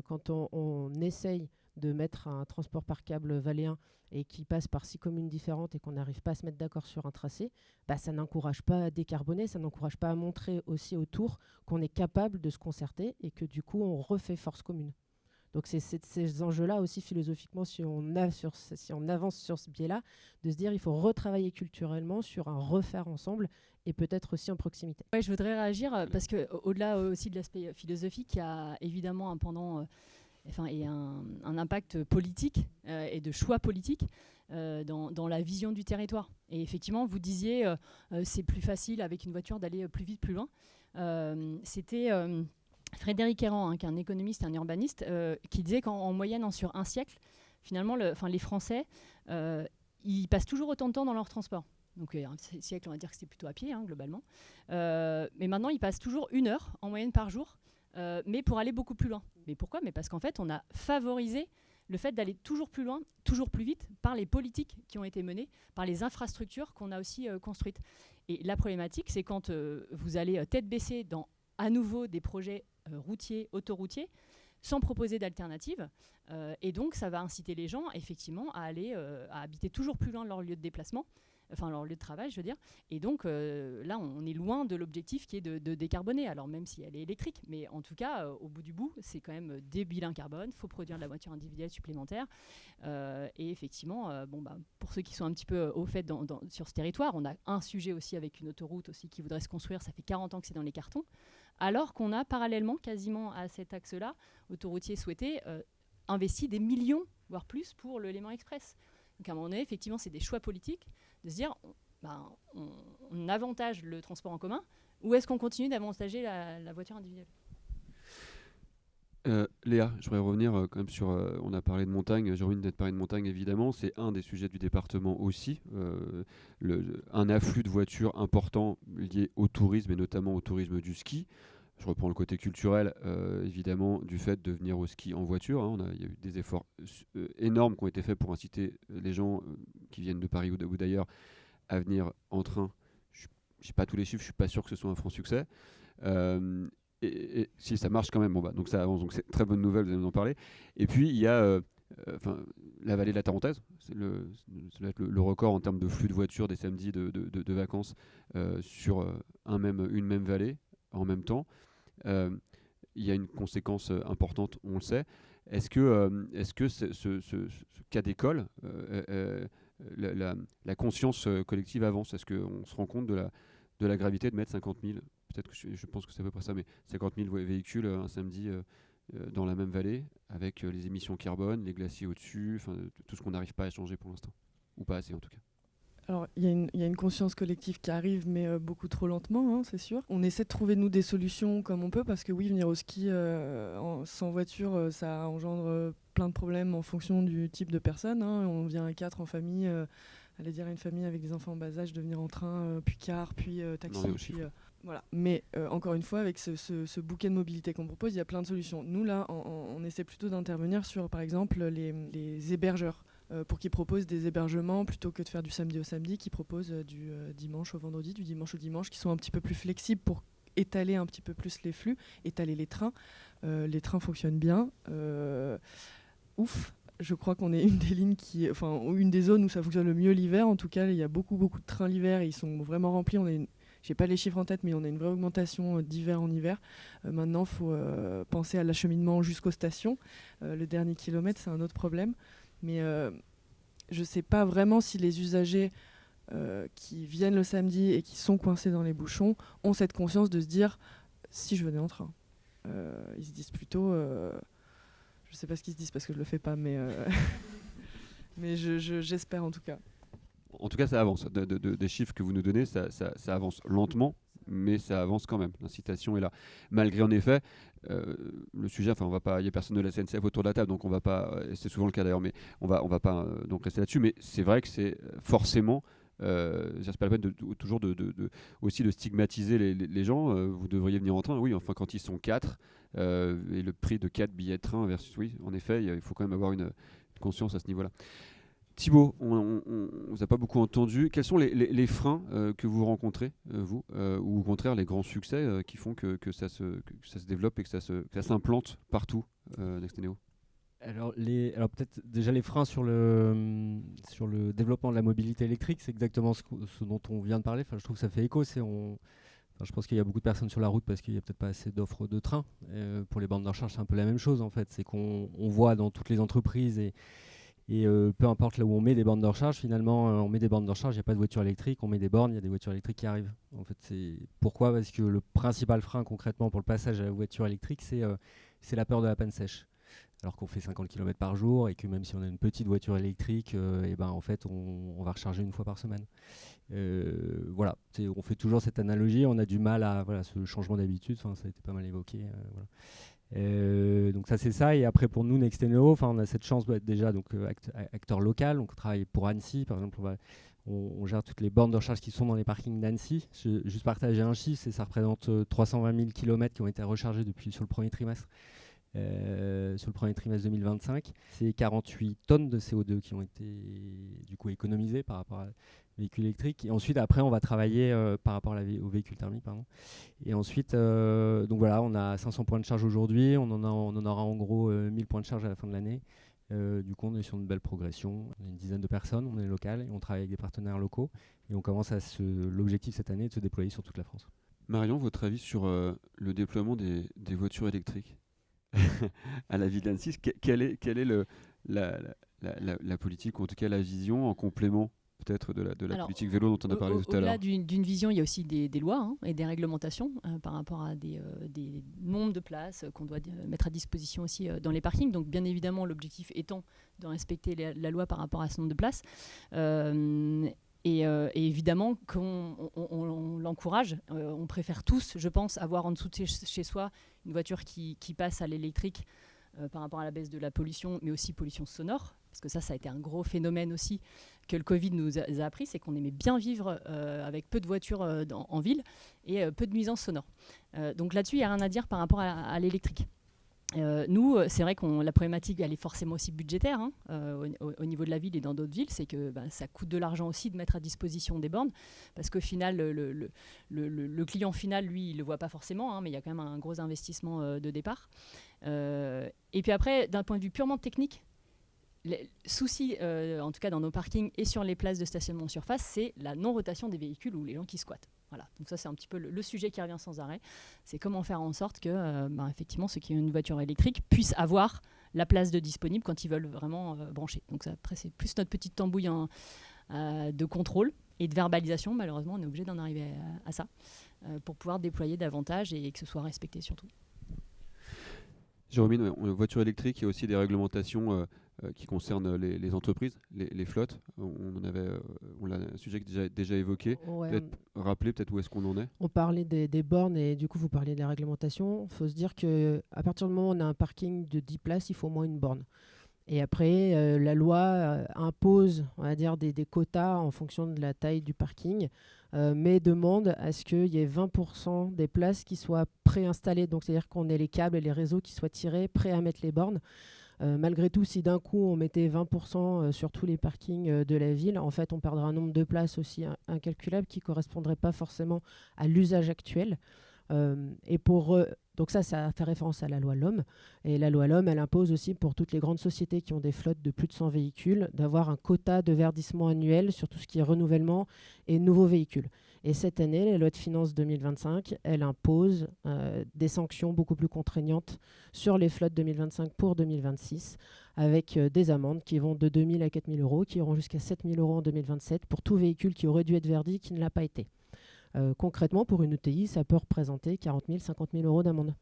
Quand on essaye de mettre un transport par câble valléen et qui passe par 6 communes différentes et qu'on n'arrive pas à se mettre d'accord sur un tracé, ça n'encourage pas à décarboner, ça n'encourage pas à montrer aussi autour qu'on est capable de se concerter et que du coup on refait force commune. Donc c'est ces enjeux-là aussi philosophiquement, si on avance sur ce biais-là, de se dire il faut retravailler culturellement sur un refaire ensemble et peut-être aussi en proximité. Ouais, je voudrais réagir parce qu'au-delà aussi de l'aspect philosophique, il y a évidemment un pendant... et un impact politique et de choix politique dans la vision du territoire. Et effectivement, vous disiez c'est plus facile avec une voiture d'aller plus vite, plus loin. C'était Frédéric Errand, qui est un économiste et un urbaniste, qui disait qu'en moyenne, sur un siècle, finalement, les Français, ils passent toujours autant de temps dans leur transport. Donc, un siècle, on va dire que c'était plutôt à pied, hein, globalement. Mais maintenant, ils passent toujours 1 heure en moyenne par jour, mais pour aller beaucoup plus loin. Mais pourquoi ? Mais parce qu'en fait, on a favorisé le fait d'aller toujours plus loin, toujours plus vite, par les politiques qui ont été menées, par les infrastructures qu'on a aussi construites. Et la problématique, c'est quand vous allez tête baissée dans à nouveau des projets routiers, autoroutiers, sans proposer d'alternatives. Et donc, ça va inciter les gens, effectivement, à aller à habiter toujours plus loin de leur lieu de déplacement, enfin leur lieu de travail, je veux dire. Et donc, là, on est loin de l'objectif qui est de décarboner, alors même si elle est électrique. Mais en tout cas, au bout du bout, c'est quand même des bilans carbone, il faut produire de la voiture individuelle supplémentaire. Et effectivement, pour ceux qui sont un petit peu au fait sur ce territoire, on a un sujet aussi avec une autoroute aussi qui voudrait se construire, ça fait 40 ans que c'est dans les cartons, alors qu'on a parallèlement, quasiment à cet axe-là, autoroutier souhaité, investi des millions, voire plus, pour le Léman Express. Donc à un moment donné, effectivement, c'est des choix politiques de se dire, on avantage le transport en commun, ou est-ce qu'on continue d'avantager la voiture individuelle ? Léa, je voudrais revenir quand même sur... on a parlé de montagne, j'ai envie de parler de montagne évidemment, c'est un des sujets du département aussi. Un afflux de voitures important lié au tourisme et notamment au tourisme du ski. Je reprends le côté culturel, évidemment, du fait de venir au ski en voiture. Hein. Il y a eu des efforts énormes qui ont été faits pour inciter les gens qui viennent de Paris ou d'ailleurs à venir en train. Je n'ai pas tous les chiffres, je ne suis pas sûr que ce soit un franc succès. Et si ça marche quand même, donc ça avance, donc c'est une très bonne nouvelle, vous allez nous en parler. Et puis il y a la vallée de la Tarentaise, ça doit être le record en termes de flux de voitures des samedis de vacances sur une même vallée en même temps. Il y a une conséquence importante, on le sait. Est-ce que ce cas d'école, la conscience collective avance ? Est-ce qu'on se rend compte de la gravité de mettre 50 000, peut-être que je pense que c'est à peu près ça, mais 50 000 véhicules un samedi dans la même vallée, avec les émissions carbone, les glaciers au-dessus, tout ce qu'on n'arrive pas à changer pour l'instant, ou pas assez en tout cas. Alors, il y a une conscience collective qui arrive, mais beaucoup trop lentement, hein, c'est sûr. On essaie de trouver, nous, des solutions comme on peut, parce que oui, venir au ski sans voiture, ça engendre plein de problèmes en fonction du type de personne. Hein. On vient à 4 en famille, allez dire à une famille avec des enfants en bas âge de venir en train, puis car, puis taxi, puis... Voilà. Mais encore une fois, avec ce bouquet de mobilité qu'on propose, il y a plein de solutions. Nous, là, on essaie plutôt d'intervenir sur, par exemple, les hébergeurs. Pour qu'ils proposent des hébergements plutôt que de faire du samedi au samedi, qui proposent du dimanche au vendredi, du dimanche au dimanche, qui sont un petit peu plus flexibles pour étaler un petit peu plus les flux, étaler les trains. Les trains fonctionnent bien. Ouf, je crois qu'on est une des lignes une des zones où ça fonctionne le mieux l'hiver. En tout cas, il y a beaucoup de trains l'hiver et ils sont vraiment remplis. J'ai pas les chiffres en tête, mais on a une vraie augmentation d'hiver en hiver. Maintenant, il faut penser à l'acheminement jusqu'aux stations. Le dernier kilomètre, c'est un autre problème. Mais je ne sais pas vraiment si les usagers qui viennent le samedi et qui sont coincés dans les bouchons ont cette conscience de se dire si je venais en train. Ils se disent plutôt, je ne sais pas ce qu'ils se disent parce que je ne le fais pas, mais, mais j'espère en tout cas. En tout cas, ça avance. Des chiffres que vous nous donnez, ça avance lentement, mais ça avance quand même. L'incitation est là. Malgré, en effet, le sujet, il n'y a personne de la SNCF autour de la table, donc on va pas, c'est souvent le cas d'ailleurs, mais on va pas donc rester là-dessus. Mais c'est vrai que c'est forcément, c'est pas la peine toujours aussi de stigmatiser les gens. Vous devriez venir en train, oui, enfin quand ils sont 4, et le prix de 4 billets de train versus, oui, en effet, il faut quand même avoir une conscience à ce niveau-là. Thibaut, on ne vous a pas beaucoup entendu. Quels sont les freins que vous rencontrez, vous, ou au contraire les grands succès qui font que ça se développe et que ça s'implante partout, Nexteneo ? Alors peut-être déjà les freins sur le développement de la mobilité électrique, c'est exactement ce dont on vient de parler. Enfin, je trouve que ça fait écho. Je pense qu'il y a beaucoup de personnes sur la route parce qu'il n'y a peut-être pas assez d'offres de train. Pour les bornes de recharge, c'est un peu la même chose en fait. C'est qu'on voit dans toutes les entreprises et peu importe là où on met des bornes de recharge, finalement, on met des bornes de recharge, il n'y a pas de voiture électrique, on met des bornes, il y a des voitures électriques qui arrivent. En fait, pourquoi ? Parce que le principal frein concrètement pour le passage à la voiture électrique, c'est la peur de la panne sèche. Alors qu'on fait 50 km par jour et que même si on a une petite voiture électrique, en fait, on va recharger une fois par semaine. Voilà, on fait toujours cette analogie, on a du mal à ce changement d'habitude, ça a été pas mal évoqué. Voilà. Donc ça c'est ça, et après pour nous Nexteneo, on a cette chance d'être déjà acteur local, donc on travaille pour Annecy par exemple, on gère toutes les bornes de recharge qui sont dans les parkings d'Annecy. Juste partager un chiffre, ça représente 320 000 km qui ont été rechargés sur le premier trimestre. Sur le premier trimestre 2025, c'est 48 tonnes de CO2 qui ont été du coup économisées par rapport à véhicules électriques. Et ensuite, après, on va travailler par rapport aux véhicules thermiques. Et ensuite, donc voilà, on a 500 points de charge aujourd'hui. On en aura en gros 1000 points de charge à la fin de l'année. Du coup, on est sur une belle progression. On est une dizaine de personnes, on est local et on travaille avec des partenaires locaux. Et on commence l'objectif cette année est de se déployer sur toute la France. Marion, votre avis sur le déploiement des voitures électriques à la ville d'Annecy, quelle est la politique, ou en tout cas la vision en complément peut-être de la politique vélo dont on a parlé tout à l'heure? Au-delà d'une vision, il y a aussi des lois et des réglementations par rapport à des nombres de places qu'on doit mettre à disposition aussi dans les parkings. Donc bien évidemment, l'objectif étant de respecter la loi par rapport à ce nombre de places. Et évidemment qu'on l'encourage. On préfère tous, je pense, avoir en dessous de chez soi une voiture qui passe à l'électrique par rapport à la baisse de la pollution, mais aussi pollution sonore. Parce que ça a été un gros phénomène aussi que le Covid nous a appris, c'est qu'on aimait bien vivre avec peu de voitures en ville et peu de nuisances sonores. Donc là-dessus, il n'y a rien à dire par rapport à l'électrique. Nous, c'est vrai que la problématique, elle est forcément aussi budgétaire au niveau de la ville et dans d'autres villes, c'est que ça coûte de l'argent aussi de mettre à disposition des bornes, parce qu'au final, le client final, lui, il ne le voit pas forcément, mais il y a quand même un gros investissement de départ. Et puis après, d'un point de vue purement technique, les soucis, en tout cas dans nos parkings et sur les places de stationnement en surface, c'est la non-rotation des véhicules ou les gens qui squattent. Voilà. Donc ça, c'est un petit peu le sujet qui revient sans arrêt. C'est comment faire en sorte que, effectivement, ceux qui ont une voiture électrique puissent avoir la place de disponible quand ils veulent vraiment brancher. Donc ça, après, c'est plus notre petite tambouille de contrôle et de verbalisation. Malheureusement, on est obligé d'en arriver à ça pour pouvoir déployer davantage et que ce soit respecté surtout. Jérôme, voiture électrique, il y a aussi des réglementations qui concernent les entreprises, les flottes. On l'a un sujet qui est déjà évoqué. Ouais, peut-être rappeler où est-ce qu'on en est. On parlait des bornes et du coup vous parliez des réglementations. Il faut se dire qu'à partir du moment où on a un parking de 10 places, il faut au moins une borne. Et après, la loi impose, on va dire, des quotas en fonction de la taille du parking, mais demande à ce qu'il y ait 20% des places qui soient préinstallées. Donc c'est-à-dire qu'on ait les câbles et les réseaux qui soient tirés, prêts à mettre les bornes. Malgré tout, si d'un coup on mettait 20% sur tous les parkings de la ville, en fait on perdrait un nombre de places aussi incalculable qui ne correspondrait pas forcément à l'usage actuel. Donc ça fait référence à la loi LOM. Et la loi LOM, elle impose aussi pour toutes les grandes sociétés qui ont des flottes de plus de 100 véhicules d'avoir un quota de verdissement annuel sur tout ce qui est renouvellement et nouveaux véhicules. Et cette année, la loi de finances 2025, elle impose des sanctions beaucoup plus contraignantes sur les flottes 2025 pour 2026, avec des amendes qui vont de 2 000 à 4 000 euros, qui iront jusqu'à 7 000 euros en 2027 pour tout véhicule qui aurait dû être verdi qui ne l'a pas été. Concrètement, pour une ETI, ça peut représenter 40 000, 50 000 euros d'amende.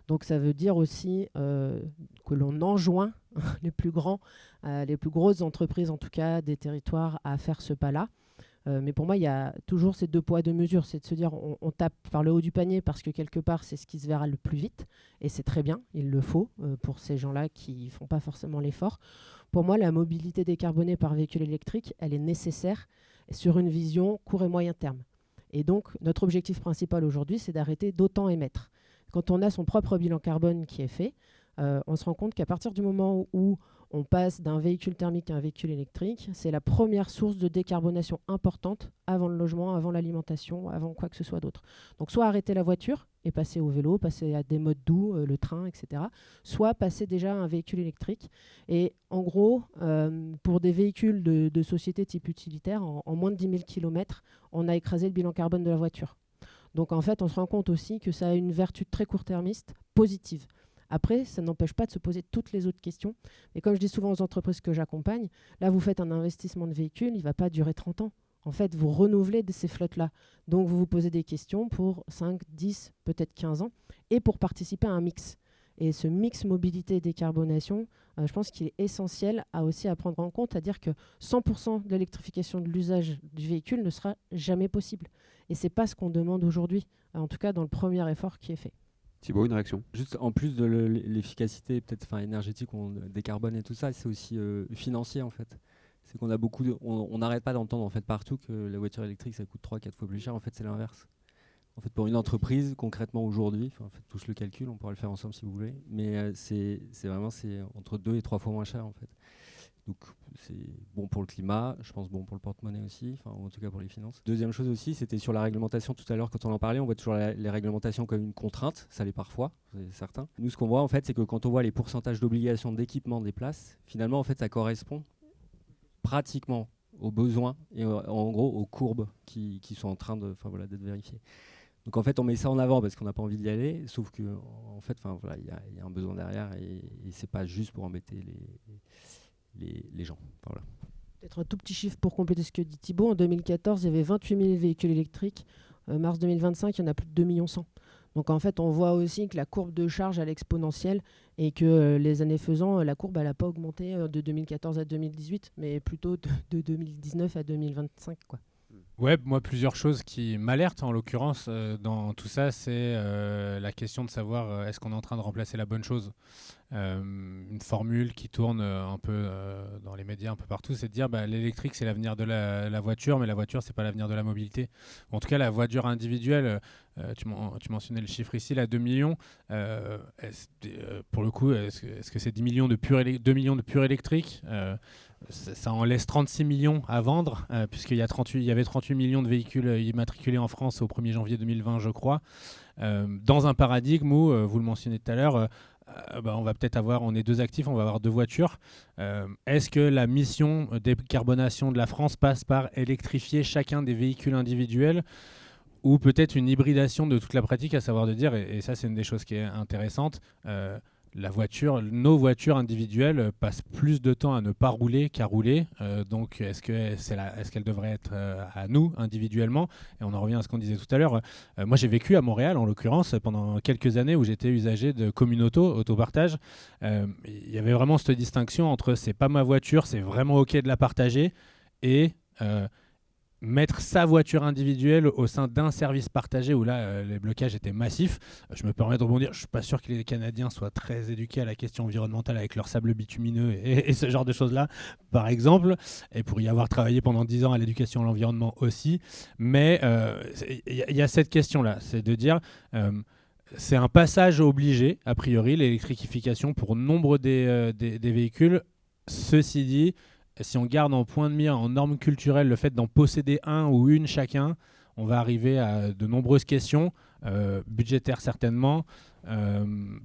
Donc ça veut dire aussi que l'on enjoint les plus grosses entreprises, en tout cas des territoires, à faire ce pas-là. Mais pour moi, il y a toujours ces deux poids, deux mesures. C'est de se dire on tape par le haut du panier parce que quelque part, c'est ce qui se verra le plus vite. Et c'est très bien, il le faut pour ces gens-là qui ne font pas forcément l'effort. Pour moi, la mobilité décarbonée par véhicule électrique, elle est nécessaire sur une vision court et moyen terme. Et donc, notre objectif principal aujourd'hui, c'est d'arrêter d'autant émettre. Quand on a son propre bilan carbone qui est fait, on se rend compte qu'à partir du moment où on passe d'un véhicule thermique à un véhicule électrique, c'est la première source de décarbonation importante avant le logement, avant l'alimentation, avant quoi que ce soit d'autre. Donc soit arrêter la voiture et passer au vélo, passer à des modes doux, le train, etc. Soit passer déjà à un véhicule électrique. Et en gros, pour des véhicules de société type utilitaire, en moins de 10 000 km, on a écrasé le bilan carbone de la voiture. Donc en fait, on se rend compte aussi que ça a une vertu très court-termiste positive. Après, ça n'empêche pas de se poser toutes les autres questions. Mais comme je dis souvent aux entreprises que j'accompagne, là, vous faites un investissement de véhicule, il ne va pas durer 30 ans. En fait, vous renouvelez ces flottes-là. Donc, vous vous posez des questions pour 5, 10, peut-être 15 ans, et pour participer à un mix. Et ce mix mobilité et décarbonation, je pense qu'il est essentiel aussi à prendre en compte, à dire que 100% de l'électrification de l'usage du véhicule ne sera jamais possible. Et ce n'est pas ce qu'on demande aujourd'hui, en tout cas dans le premier effort qui est fait. Thibaut, une réaction? Juste en plus de l'efficacité peut-être énergétique, on décarbone et tout ça, c'est aussi financier en fait. C'est qu'on a on n'arrête pas d'entendre en fait partout que la voiture électrique ça coûte 3-4 fois plus cher. En fait, c'est l'inverse. En fait, pour une entreprise, concrètement aujourd'hui, faites tous le calcul, on pourra le faire ensemble si vous voulez, mais c'est entre 2 et 3 fois moins cher en fait. Donc c'est bon pour le climat, je pense bon pour le porte-monnaie aussi, en tout cas pour les finances. Deuxième chose aussi, c'était sur la réglementation tout à l'heure quand on en parlait, on voit toujours les réglementations comme une contrainte, ça l'est parfois, c'est certain. Nous ce qu'on voit en fait, c'est que quand on voit les pourcentages d'obligation d'équipement des places, finalement en fait ça correspond pratiquement aux besoins et en gros aux courbes qui sont en train d'être vérifiées. Donc en fait on met ça en avant parce qu'on n'a pas envie d'y aller, sauf que en fait il y a un besoin derrière et c'est pas juste pour embêter les gens. Voilà. Peut-être un tout petit chiffre pour compléter ce que dit Thibaut. En 2014, il y avait 28 000 véhicules électriques. Mars 2025, il y en a plus de 2,1 millions. Donc en fait, on voit aussi que la courbe de charge elle est exponentielle et que les années faisant, la courbe elle n'a pas augmenté de 2014 à 2018, mais plutôt de 2019 à 2025, quoi. Ouais, moi, plusieurs choses qui m'alertent en l'occurrence dans tout ça, c'est la question de savoir est-ce qu'on est en train de remplacer la bonne chose. Une formule qui tourne un peu dans les médias, un peu partout, c'est de dire l'électrique c'est l'avenir de la voiture, mais la voiture c'est pas l'avenir de la mobilité. En tout cas, la voiture individuelle, tu mentionnais le chiffre ici, là, 2 millions. Pour le coup, est-ce que c'est 2 millions de purs électriques ça en laisse 36 millions à vendre, puisqu'il y avait 38 millions de véhicules immatriculés en France au 1er janvier 2020, je crois. Dans un paradigme où, vous le mentionnez tout à l'heure, on est 2 actifs, on va avoir 2 voitures. Est-ce que la mission de décarbonation de la France passe par électrifier chacun des véhicules individuels ou peut-être une hybridation de toute la pratique, à savoir de dire, et ça c'est une des choses qui est intéressante, nos voitures individuelles passent plus de temps à ne pas rouler qu'à rouler. Donc, est-ce qu'elles devraient être à nous individuellement? Et on en revient à ce qu'on disait tout à l'heure. Moi, j'ai vécu à Montréal, en l'occurrence, pendant quelques années où j'étais usager de autopartage. Il y avait vraiment cette distinction entre c'est pas ma voiture, c'est vraiment OK de la partager et mettre sa voiture individuelle au sein d'un service partagé où là, les blocages étaient massifs. Je me permets de rebondir, je ne suis pas sûr que les Canadiens soient très éduqués à la question environnementale avec leur sable bitumineux et ce genre de choses-là, par exemple, et pour y avoir travaillé pendant 10 ans à l'éducation à l'environnement aussi. Mais il y a cette question-là, c'est de dire... c'est un passage obligé, a priori, l'électrification pour nombre des véhicules. Ceci dit, si on garde en point de mire, en norme culturelle, le fait d'en posséder un ou une chacun, on va arriver à de nombreuses questions, budgétaires certainement,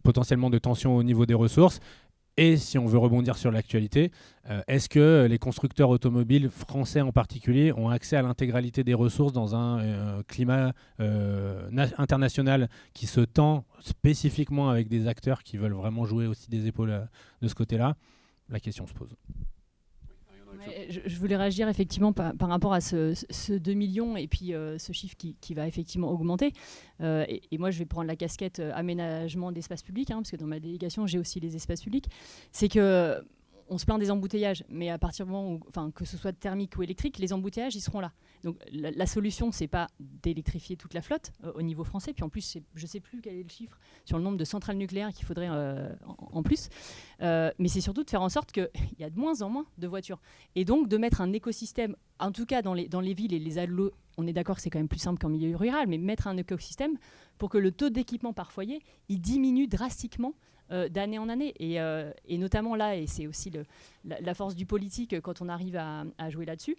potentiellement de tensions au niveau des ressources. Et si on veut rebondir sur l'actualité, est-ce que les constructeurs automobiles français en particulier ont accès à l'intégralité des ressources dans un climat international qui se tend spécifiquement avec des acteurs qui veulent vraiment jouer aussi des épaules de ce côté-là? La question se pose. Ouais, je voulais réagir effectivement par rapport à ce 2 millions et puis ce chiffre qui va effectivement augmenter. Et moi, je vais prendre la casquette aménagement d'espace public, parce que dans ma délégation, j'ai aussi les espaces publics. C'est que on se plaint des embouteillages, mais à partir du moment où, que ce soit thermique ou électrique, les embouteillages, ils seront là. Donc la solution, c'est pas d'électrifier toute la flotte au niveau français. Puis en plus, je sais plus quel est le chiffre sur le nombre de centrales nucléaires qu'il faudrait en plus. Mais c'est surtout de faire en sorte qu'il y a de moins en moins de voitures. Et donc de mettre un écosystème, en tout cas dans les villes et les agglos, on est d'accord que c'est quand même plus simple qu'en milieu rural, mais mettre un écosystème pour que le taux d'équipement par foyer, il diminue drastiquement d'année en année. Et notamment là, et c'est aussi la force du politique quand on arrive à jouer là-dessus,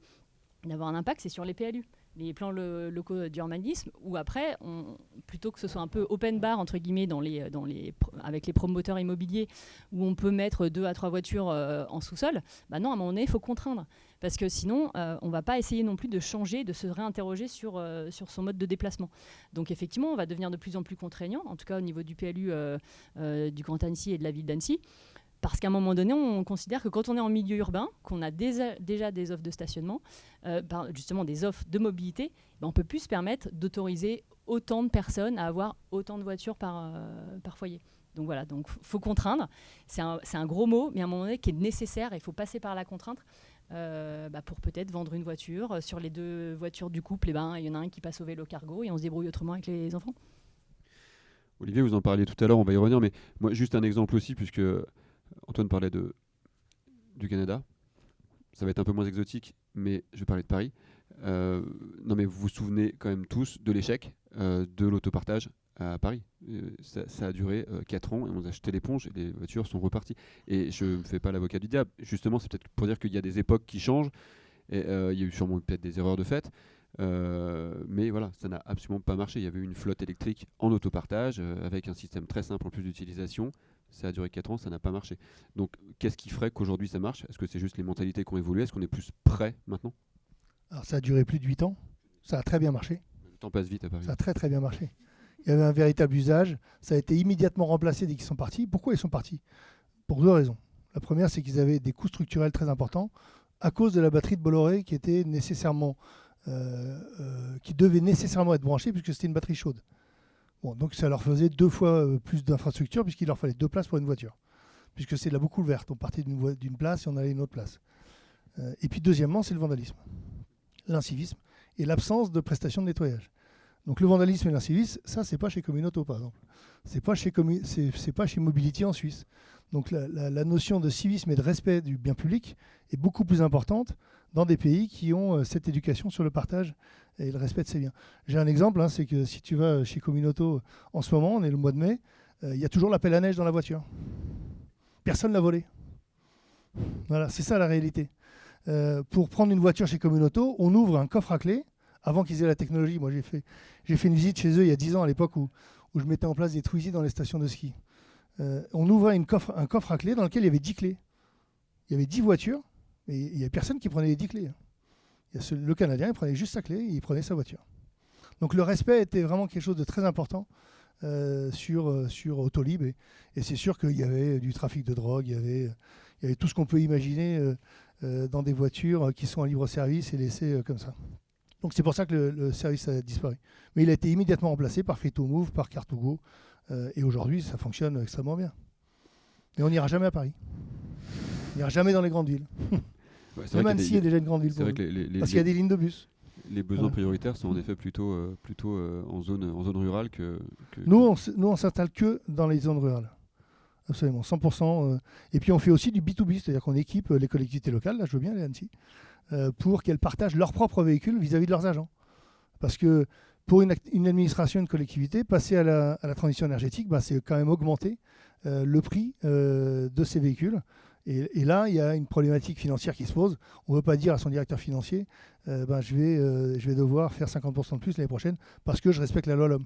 d'avoir un impact, c'est sur les PLU, les plans locaux d'urbanisme, où après, plutôt que ce soit un peu open bar, entre guillemets, avec les promoteurs immobiliers, où on peut mettre 2 à 3 voitures en sous-sol, non, à un moment donné, il faut contraindre. Parce que sinon, on ne va pas essayer non plus de changer, de se réinterroger sur son mode de déplacement. Donc effectivement, on va devenir de plus en plus contraignant, en tout cas au niveau du PLU du Grand Annecy et de la ville d'Annecy. Parce qu'à un moment donné, on considère que quand on est en milieu urbain, qu'on a déjà des offres de stationnement, justement des offres de mobilité, on ne peut plus se permettre d'autoriser autant de personnes à avoir autant de voitures par foyer. Donc voilà, donc faut contraindre. C'est un gros mot, mais à un moment donné qui est nécessaire et il faut passer par la contrainte pour peut-être vendre une voiture. Sur les 2 voitures du couple, il y en a un qui passe au vélo cargo et on se débrouille autrement avec les enfants. Olivier, vous en parliez tout à l'heure, on va y revenir, mais moi, juste un exemple aussi, puisque Antoine parlait du Canada. Ça va être un peu moins exotique, mais je vais parler de Paris. Non, mais vous vous souvenez quand même tous de l'échec de l'autopartage à Paris. Ça a duré 4 ans et on a jeté l'éponge et les voitures sont reparties. Et je ne fais pas l'avocat du diable. Justement, c'est peut-être pour dire qu'il y a des époques qui changent. Et, il y a eu sûrement peut-être des erreurs de fait. Mais voilà, ça n'a absolument pas marché. Il y avait eu une flotte électrique en autopartage avec un système très simple en plus d'utilisation. Ça a duré 4 ans, ça n'a pas marché. Donc, qu'est-ce qui ferait qu'aujourd'hui ça marche? Est-ce que c'est juste les mentalités qui ont évolué? Est-ce qu'on est plus prêt maintenant? Alors ça a duré plus de 8 ans. Ça a très bien marché. Le temps passe vite à Paris. Ça a très très bien marché. Il y avait un véritable usage. Ça a été immédiatement remplacé dès qu'ils sont partis. Pourquoi ils sont partis? Pour 2 raisons. La première, c'est qu'ils avaient des coûts structurels très importants à cause de la batterie de Bolloré qui était nécessairement, qui devait nécessairement être branchée puisque c'était une batterie chaude. Bon, donc ça leur faisait 2 fois plus d'infrastructures puisqu'il leur fallait 2 places pour une voiture. Puisque c'est de la boucle verte. On partait d'une place et on allait à une autre place. Et puis deuxièmement, c'est le vandalisme, l'incivisme et l'absence de prestations de nettoyage. Donc le vandalisme et l'incivisme, ça c'est pas chez Communauto par exemple. C'est pas chez Mobility en Suisse. Donc la notion de civisme et de respect du bien public est beaucoup plus importante dans des pays qui ont cette éducation sur le partage et le respect de ses biens. J'ai un exemple, c'est que si tu vas chez Communauto en ce moment, on est le mois de mai, il y a toujours l'appel à neige dans la voiture. Personne ne l'a volé. Voilà, c'est ça la réalité. Pour prendre une voiture chez Communauto, on ouvre un coffre à clé avant qu'ils aient la technologie. Moi, j'ai fait une visite chez eux il y a 10 ans, à l'époque où je mettais en place des Twizy dans les stations de ski. On ouvrait un coffre à clé dans lequel il y avait 10 clés. Il y avait 10 voitures, mais il n'y avait personne qui prenait les 10 clés. Le Canadien, il prenait juste sa clé et il prenait sa voiture. Donc le respect était vraiment quelque chose de très important sur Autolib. Et c'est sûr qu'il y avait du trafic de drogue, il y avait tout ce qu'on peut imaginer dans des voitures qui sont en libre service et laissées comme ça. Donc c'est pour ça que le service a disparu. Mais il a été immédiatement remplacé par Free2Move, par Car2Go. Et aujourd'hui, ça fonctionne extrêmement bien. Mais on n'ira jamais à Paris. On n'ira jamais dans les grandes villes. Ouais, Même Annecy est déjà une grande ville. C'est vrai que parce qu'il y a des lignes de bus. Les besoins prioritaires sont en effet plutôt en zone rurale que... Nous, on s'installe que dans les zones rurales. Absolument, 100%. Et puis on fait aussi du B2B, c'est-à-dire qu'on équipe les collectivités locales, là je veux bien les Annecy, pour qu'elles partagent leurs propres véhicules vis-à-vis de leurs agents. Parce que pour une administration, une collectivité, passer à la transition énergétique, c'est quand même augmenter le prix de ces véhicules. Et là, il y a une problématique financière qui se pose. On ne veut pas dire à son directeur financier, je vais devoir faire 50% de plus l'année prochaine parce que je respecte la loi LOM.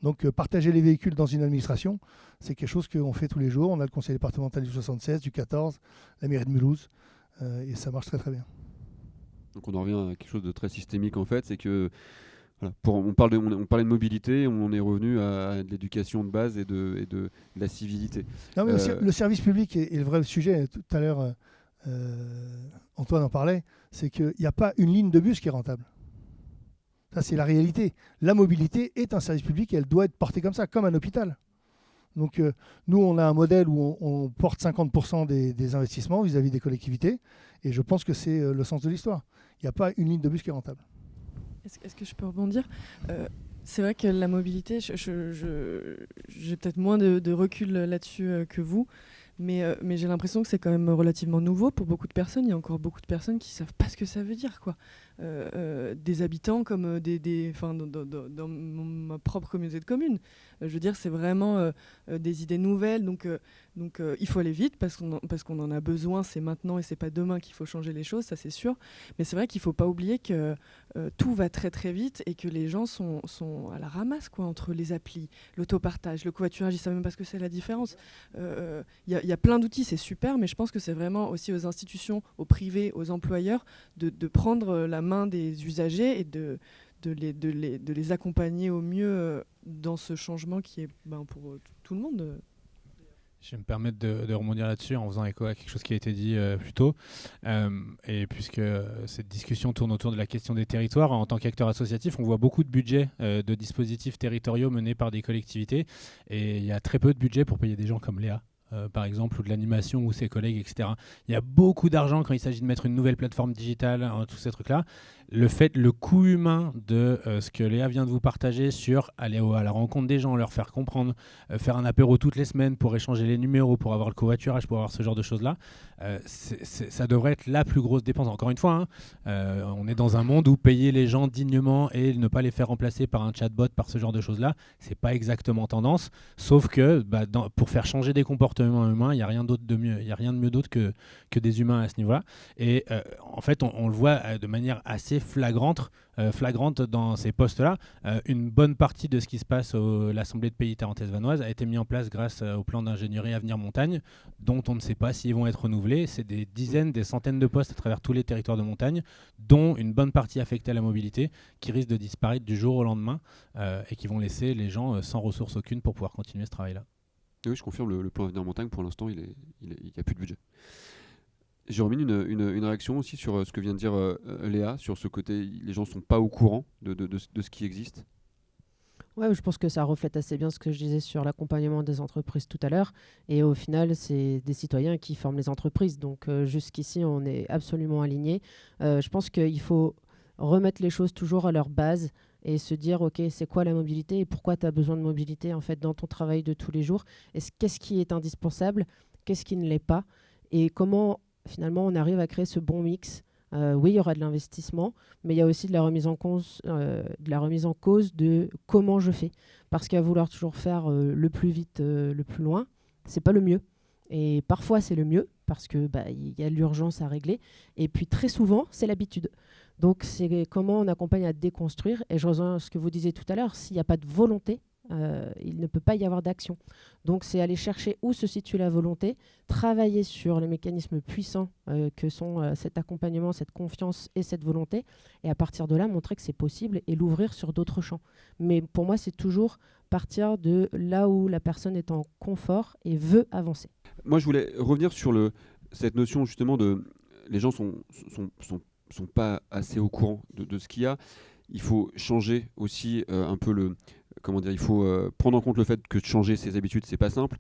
Donc partager les véhicules dans une administration, c'est quelque chose qu'on fait tous les jours. On a le conseil départemental du 76, du 14, la mairie de Mulhouse, et ça marche très très bien. Donc on en revient à quelque chose de très systémique en fait, c'est que voilà, on parlait de mobilité, on est revenu à de l'éducation de base et de la civilité. Non, mais le service public est le vrai sujet. Tout à l'heure, Antoine en parlait, c'est qu'il n'y a pas une ligne de bus qui est rentable. Ça, c'est la réalité. La mobilité est un service public et elle doit être portée comme ça, comme un hôpital. Donc, nous, on a un modèle où on porte 50% des investissements vis-à-vis des collectivités. Et je pense que c'est le sens de l'histoire. Il n'y a pas une ligne de bus qui est rentable. Est-ce que je peux rebondir? C'est vrai que la mobilité, j'ai peut-être moins de recul là-dessus que vous. Mais j'ai l'impression que c'est quand même relativement nouveau pour beaucoup de personnes. Il y a encore beaucoup de personnes qui ne savent pas ce que ça veut dire, quoi. Des habitants comme dans ma propre communauté de communes. Je veux dire, c'est vraiment des idées nouvelles. Donc il faut aller vite parce qu'on en a besoin. C'est maintenant et c'est pas demain qu'il faut changer les choses, ça c'est sûr. Mais c'est vrai qu'il ne faut pas oublier que tout va très très vite et que les gens sont à la ramasse, quoi, entre les applis, l'autopartage, le covoiturage. Ils ne savent même pas ce que c'est la différence. Il y a plein d'outils, c'est super, mais je pense que c'est vraiment aussi aux institutions, aux privés, aux employeurs de prendre la main des usagers et de les accompagner au mieux dans ce changement qui est pour tout le monde. Je vais me permettre de rebondir là-dessus en faisant écho à quelque chose qui a été dit plus tôt. Et puisque cette discussion tourne autour de la question des territoires, en tant qu'acteur associatif, on voit beaucoup de budgets de dispositifs territoriaux menés par des collectivités. Et il y a très peu de budget pour payer des gens comme Léa. Par exemple, ou de l'animation, ou ses collègues, etc. Il y a beaucoup d'argent quand il s'agit de mettre une nouvelle plateforme digitale, tous ces trucs-là. le coût humain de ce que Léa vient de vous partager sur aller à la rencontre des gens, leur faire comprendre, faire un apéro toutes les semaines pour échanger les numéros, pour avoir le covoiturage, pour avoir ce genre de choses-là, ça devrait être la plus grosse dépense. Encore une fois, on est dans un monde où payer les gens dignement et ne pas les faire remplacer par un chatbot, par ce genre de choses-là, c'est pas exactement tendance. Sauf que pour faire changer des comportements humains, il n'y a rien de mieux d'autre que des humains à ce niveau-là. Et en fait, on le voit de manière assez flagrante dans ces postes-là. Une bonne partie de ce qui se passe à l'Assemblée de Pays Tarentaise Vanoise a été mis en place grâce au plan d'ingénierie Avenir Montagne, dont on ne sait pas s'ils vont être renouvelés. C'est des dizaines, des centaines de postes à travers tous les territoires de montagne, dont une bonne partie affectée à la mobilité, qui risquent de disparaître du jour au lendemain et qui vont laisser les gens sans ressources aucune pour pouvoir continuer ce travail-là. Oui, je confirme, le plan Avenir Montagne, pour l'instant, il n'y a plus de budget. J'ai remis une réaction aussi sur ce que vient de dire Léa, sur ce côté, les gens ne sont pas au courant de ce qui existe. Ouais, je pense que ça reflète assez bien ce que je disais sur l'accompagnement des entreprises tout à l'heure. Et au final, c'est des citoyens qui forment les entreprises. Donc jusqu'ici, on est absolument alignés. Je pense qu'il faut remettre les choses toujours à leur base et se dire, OK, c'est quoi la mobilité et pourquoi tu as besoin de mobilité en fait, dans ton travail de tous les jours. Qu'est-ce qui est indispensable, qu'est-ce qui ne l'est pas et comment finalement on arrive à créer ce bon mix. Oui, il y aura de l'investissement, mais il y a aussi de la remise en cause de comment je fais. Parce qu'à vouloir toujours faire le plus vite, le plus loin, c'est pas le mieux. Et parfois, c'est le mieux parce que y a l'urgence à régler. Et puis très souvent, c'est l'habitude. Donc, c'est comment on accompagne à déconstruire. Et je rejoins ce que vous disiez tout à l'heure, s'il n'y a pas de volonté, il ne peut pas y avoir d'action. Donc c'est aller chercher où se situe la volonté, travailler sur les mécanismes puissants que sont cet accompagnement, cette confiance et cette volonté, et à partir de là, montrer que c'est possible et l'ouvrir sur d'autres champs. Mais pour moi, c'est toujours partir de là où la personne est en confort et veut avancer. Moi, je voulais revenir sur cette notion justement de les gens sont pas assez au courant de ce qu'il y a. Il faut changer aussi un peu il faut prendre en compte le fait que changer ses habitudes, c'est pas simple.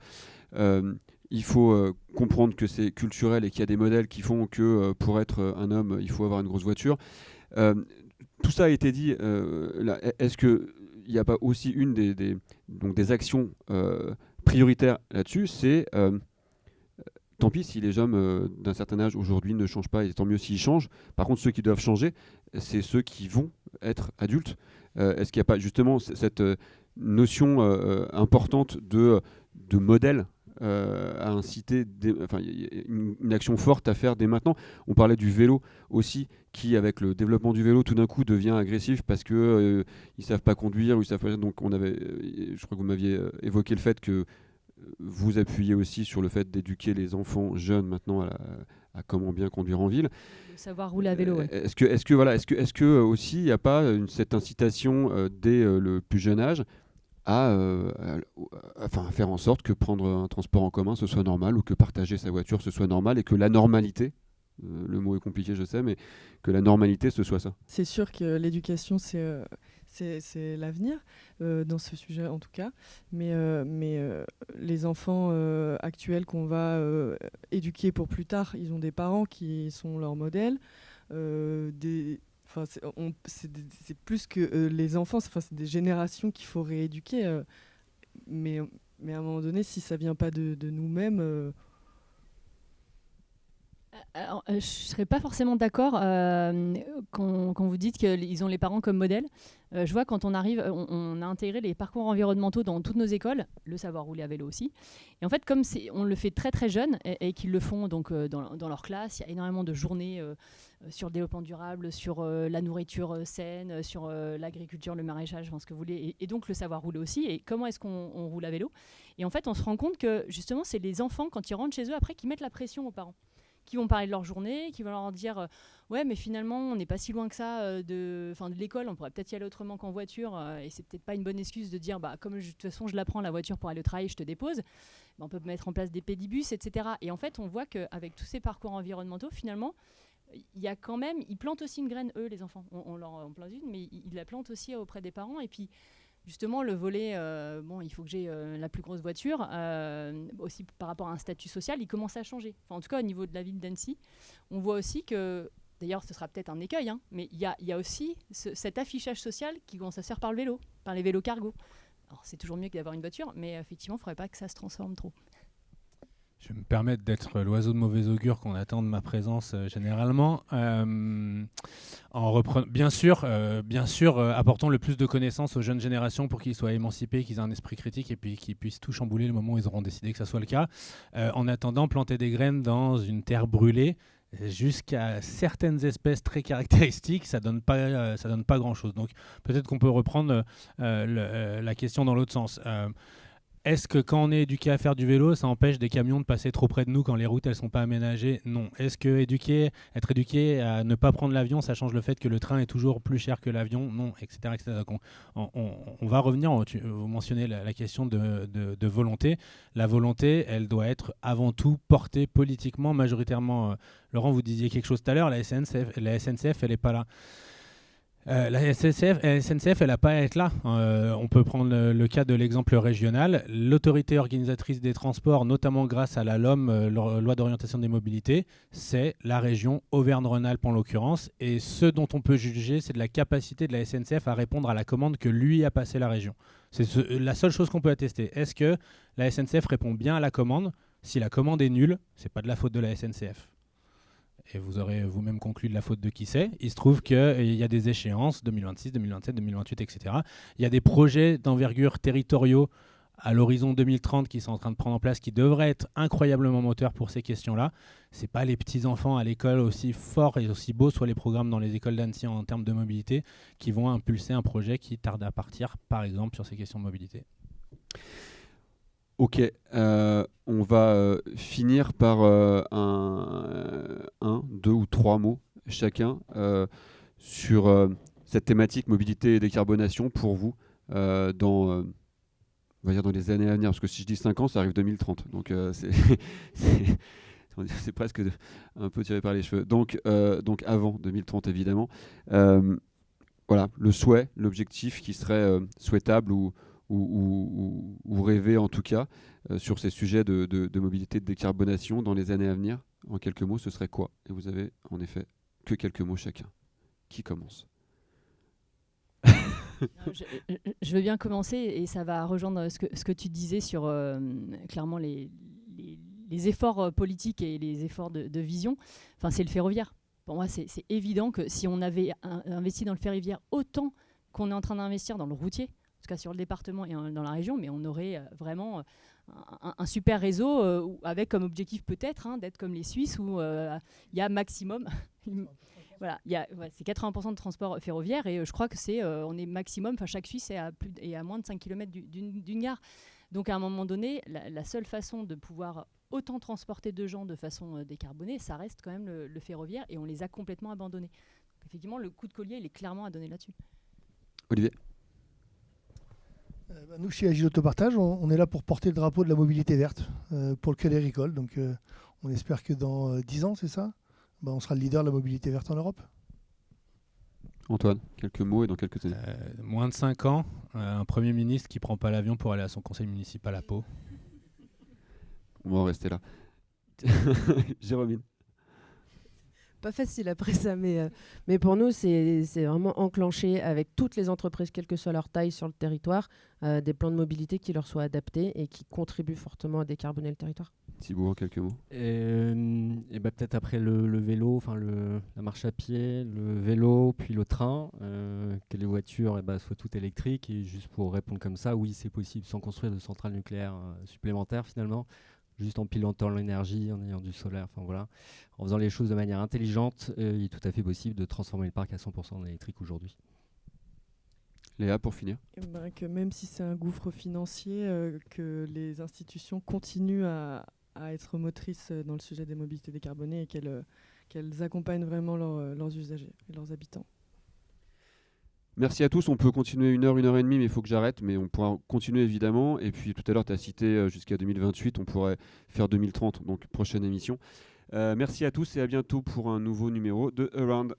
Il faut comprendre que c'est culturel et qu'il y a des modèles qui font que pour être un homme, il faut avoir une grosse voiture. Tout ça a été dit. Est-ce qu'il n'y a pas aussi une des actions prioritaires là-dessus, c'est tant pis si les hommes d'un certain âge aujourd'hui ne changent pas, et tant mieux s'ils changent. Par contre, ceux qui doivent changer, c'est ceux qui vont être adultes. Est-ce qu'il n'y a pas justement cette notion importante de modèle à inciter, une action forte à faire dès maintenant? On parlait du vélo aussi, qui avec le développement du vélo tout d'un coup devient agressif parce que ils savent pas conduire, ou ils savent pas. Donc je crois que vous m'aviez évoqué le fait que vous appuyez aussi sur le fait d'éduquer les enfants jeunes maintenant à comment bien conduire en ville. De savoir rouler à vélo, ouais. Est-ce que aussi il n'y a pas cette incitation dès le plus jeune âge à faire en sorte que prendre un transport en commun ce soit normal, ou que partager sa voiture ce soit normal, et que la normalité, le mot est compliqué je sais, mais que la normalité ce soit ça? C'est sûr que l'éducation c'est l'avenir dans ce sujet en tout cas, mais les enfants actuels qu'on va éduquer pour plus tard, ils ont des parents qui sont leurs modèles. C'est plus que les enfants, c'est des générations qu'il faut rééduquer, mais à un moment donné, si ça vient pas de nous-mêmes. Alors, je ne serais pas forcément d'accord quand vous dites qu'ils ont les parents comme modèle. Je vois quand on arrive, on a intégré les parcours environnementaux dans toutes nos écoles, le savoir rouler à vélo aussi. Et en fait, comme on le fait très très jeune et qu'ils le font donc, dans leur classe, il y a énormément de journées sur le développement durable, sur la nourriture saine, sur l'agriculture, le maraîchage, enfin, ce que vous voulez, et donc le savoir rouler aussi. Et comment est-ce qu'on roule à vélo? Et en fait, on se rend compte que justement, c'est les enfants, quand ils rentrent chez eux, après, qui mettent la pression aux parents, qui vont parler de leur journée, qui vont leur dire ouais, mais finalement on n'est pas si loin que ça de l'école, on pourrait peut-être y aller autrement qu'en voiture, et c'est peut-être pas une bonne excuse de dire comme de toute façon je la prends la voiture pour aller au travail, je te dépose. On peut mettre en place des pédibus, etc. Et en fait on voit qu'avec tous ces parcours environnementaux, finalement il y a quand même, ils plantent aussi une graine, eux les enfants, on leur en plante une, mais ils la plantent aussi auprès des parents. Et puis justement, le volet, il faut que j'ai la plus grosse voiture, aussi par rapport à un statut social, il commence à changer. Enfin, en tout cas, au niveau de la ville d'Annecy, on voit aussi que d'ailleurs ce sera peut-être un écueil, hein, mais il y a aussi cet affichage social qui commence à se faire par le vélo, par les vélos cargo. Alors c'est toujours mieux que d'avoir une voiture, mais effectivement, il ne faudrait pas que ça se transforme trop. Je vais me permettre d'être l'oiseau de mauvais augure qu'on attend de ma présence généralement. Bien sûr, apportons le plus de connaissances aux jeunes générations pour qu'ils soient émancipés, qu'ils aient un esprit critique et puis qu'ils puissent tout chambouler le moment où ils auront décidé que ça soit le cas. En attendant, planter des graines dans une terre brûlée, jusqu'à certaines espèces très caractéristiques, ça donne pas grand-chose. Donc peut-être qu'on peut reprendre la question dans l'autre sens. Est-ce que quand on est éduqué à faire du vélo, ça empêche des camions de passer trop près de nous quand les routes elles sont pas aménagées? Non. Est-ce que être éduqué à ne pas prendre l'avion, ça change le fait que le train est toujours plus cher que l'avion? Non, etc. Donc on va revenir, vous mentionnez la question de volonté. La volonté, elle doit être avant tout portée politiquement, majoritairement. Laurent, vous disiez quelque chose tout à l'heure, la SNCF elle n'est pas là. La SNCF, elle n'a pas à être là. On peut prendre le cas de l'exemple régional. L'autorité organisatrice des transports, notamment grâce à la LOM, loi d'orientation des mobilités, c'est la région Auvergne-Rhône-Alpes en l'occurrence. Et ce dont on peut juger, c'est de la capacité de la SNCF à répondre à la commande que lui a passée la région. C'est la seule chose qu'on peut attester. Est-ce que la SNCF répond bien à la commande? Si la commande est nulle, ce n'est pas de la faute de la SNCF. Et vous aurez vous-même conclu de la faute de qui c'est. Il se trouve qu'il y a des échéances, 2026, 2027, 2028, etc. Il y a des projets d'envergure territoriaux à l'horizon 2030 qui sont en train de prendre en place, qui devraient être incroyablement moteurs pour ces questions-là. Ce n'est pas les petits-enfants à l'école, aussi forts et aussi beaux soient les programmes dans les écoles d'Annecy en termes de mobilité, qui vont impulser un projet qui tarde à partir, par exemple, sur ces questions de mobilité. Ok, on va finir par deux ou trois mots chacun sur cette thématique mobilité et décarbonation pour vous on va dire dans les années à venir, parce que si je dis 5 ans, ça arrive 2030, donc c'est presque un peu tiré par les cheveux. Donc avant 2030 évidemment. Voilà, le souhait, l'objectif qui serait souhaitable ou rêver en tout cas sur ces sujets de mobilité, de décarbonation dans les années à venir. En quelques mots, ce serait quoi? Et vous avez en effet que quelques mots chacun. Qui commence? Je veux bien commencer et ça va rejoindre ce que tu disais sur clairement les efforts politiques et les efforts de vision. Enfin, c'est le ferroviaire. Pour moi, c'est évident que si on avait investi dans le ferroviaire autant qu'on est en train d'investir dans le routier, en tout cas sur le département et dans la région, mais on aurait vraiment un super réseau avec comme objectif peut-être d'être comme les Suisses où il y a maximum, voilà, c'est 80% de transport ferroviaire et je crois que on est maximum, chaque Suisse est à moins de 5 km d'une gare. Donc à un moment donné, la seule façon de pouvoir autant transporter de gens de façon décarbonée, ça reste quand même le ferroviaire et on les a complètement abandonnés. Donc, effectivement, le coup de collier, il est clairement à donner là-dessus. Olivier? Nous, chez Agile Autopartage, on est là pour porter le drapeau de la mobilité verte pour le Crédit Agricole. Donc, on espère que dans 10 ans, c'est ça, on sera le leader de la mobilité verte en Europe. Antoine, quelques mots et dans quelques années. Moins de 5 ans, un Premier ministre qui ne prend pas l'avion pour aller à son conseil municipal à Pau. On va en rester là. Jérôme? Pas facile après ça, mais pour nous, c'est vraiment enclenché avec toutes les entreprises, quelle que soit leur taille sur le territoire, des plans de mobilité qui leur soient adaptés et qui contribuent fortement à décarboner le territoire. Thibaut, en quelques mots. Peut-être après le vélo, la marche à pied, le vélo, puis le train, que les voitures soient toutes électriques. Et juste pour répondre comme ça, oui, c'est possible sans construire de centrales nucléaires supplémentaires finalement. Juste en pilotant l'énergie, en ayant du solaire, en faisant les choses de manière intelligente, il est tout à fait possible de transformer le parc à 100% en électrique aujourd'hui. Léa, pour finir. Que même si c'est un gouffre financier, que les institutions continuent à être motrices dans le sujet des mobilités décarbonées et qu'elles accompagnent vraiment leurs usagers et leurs habitants. Merci à tous. On peut continuer 1 heure, 1 heure et demie, mais il faut que j'arrête. Mais on pourra continuer évidemment. Et puis tout à l'heure, tu as cité jusqu'à 2028. On pourrait faire 2030, donc prochaine émission. Merci à tous et à bientôt pour un nouveau numéro de Around.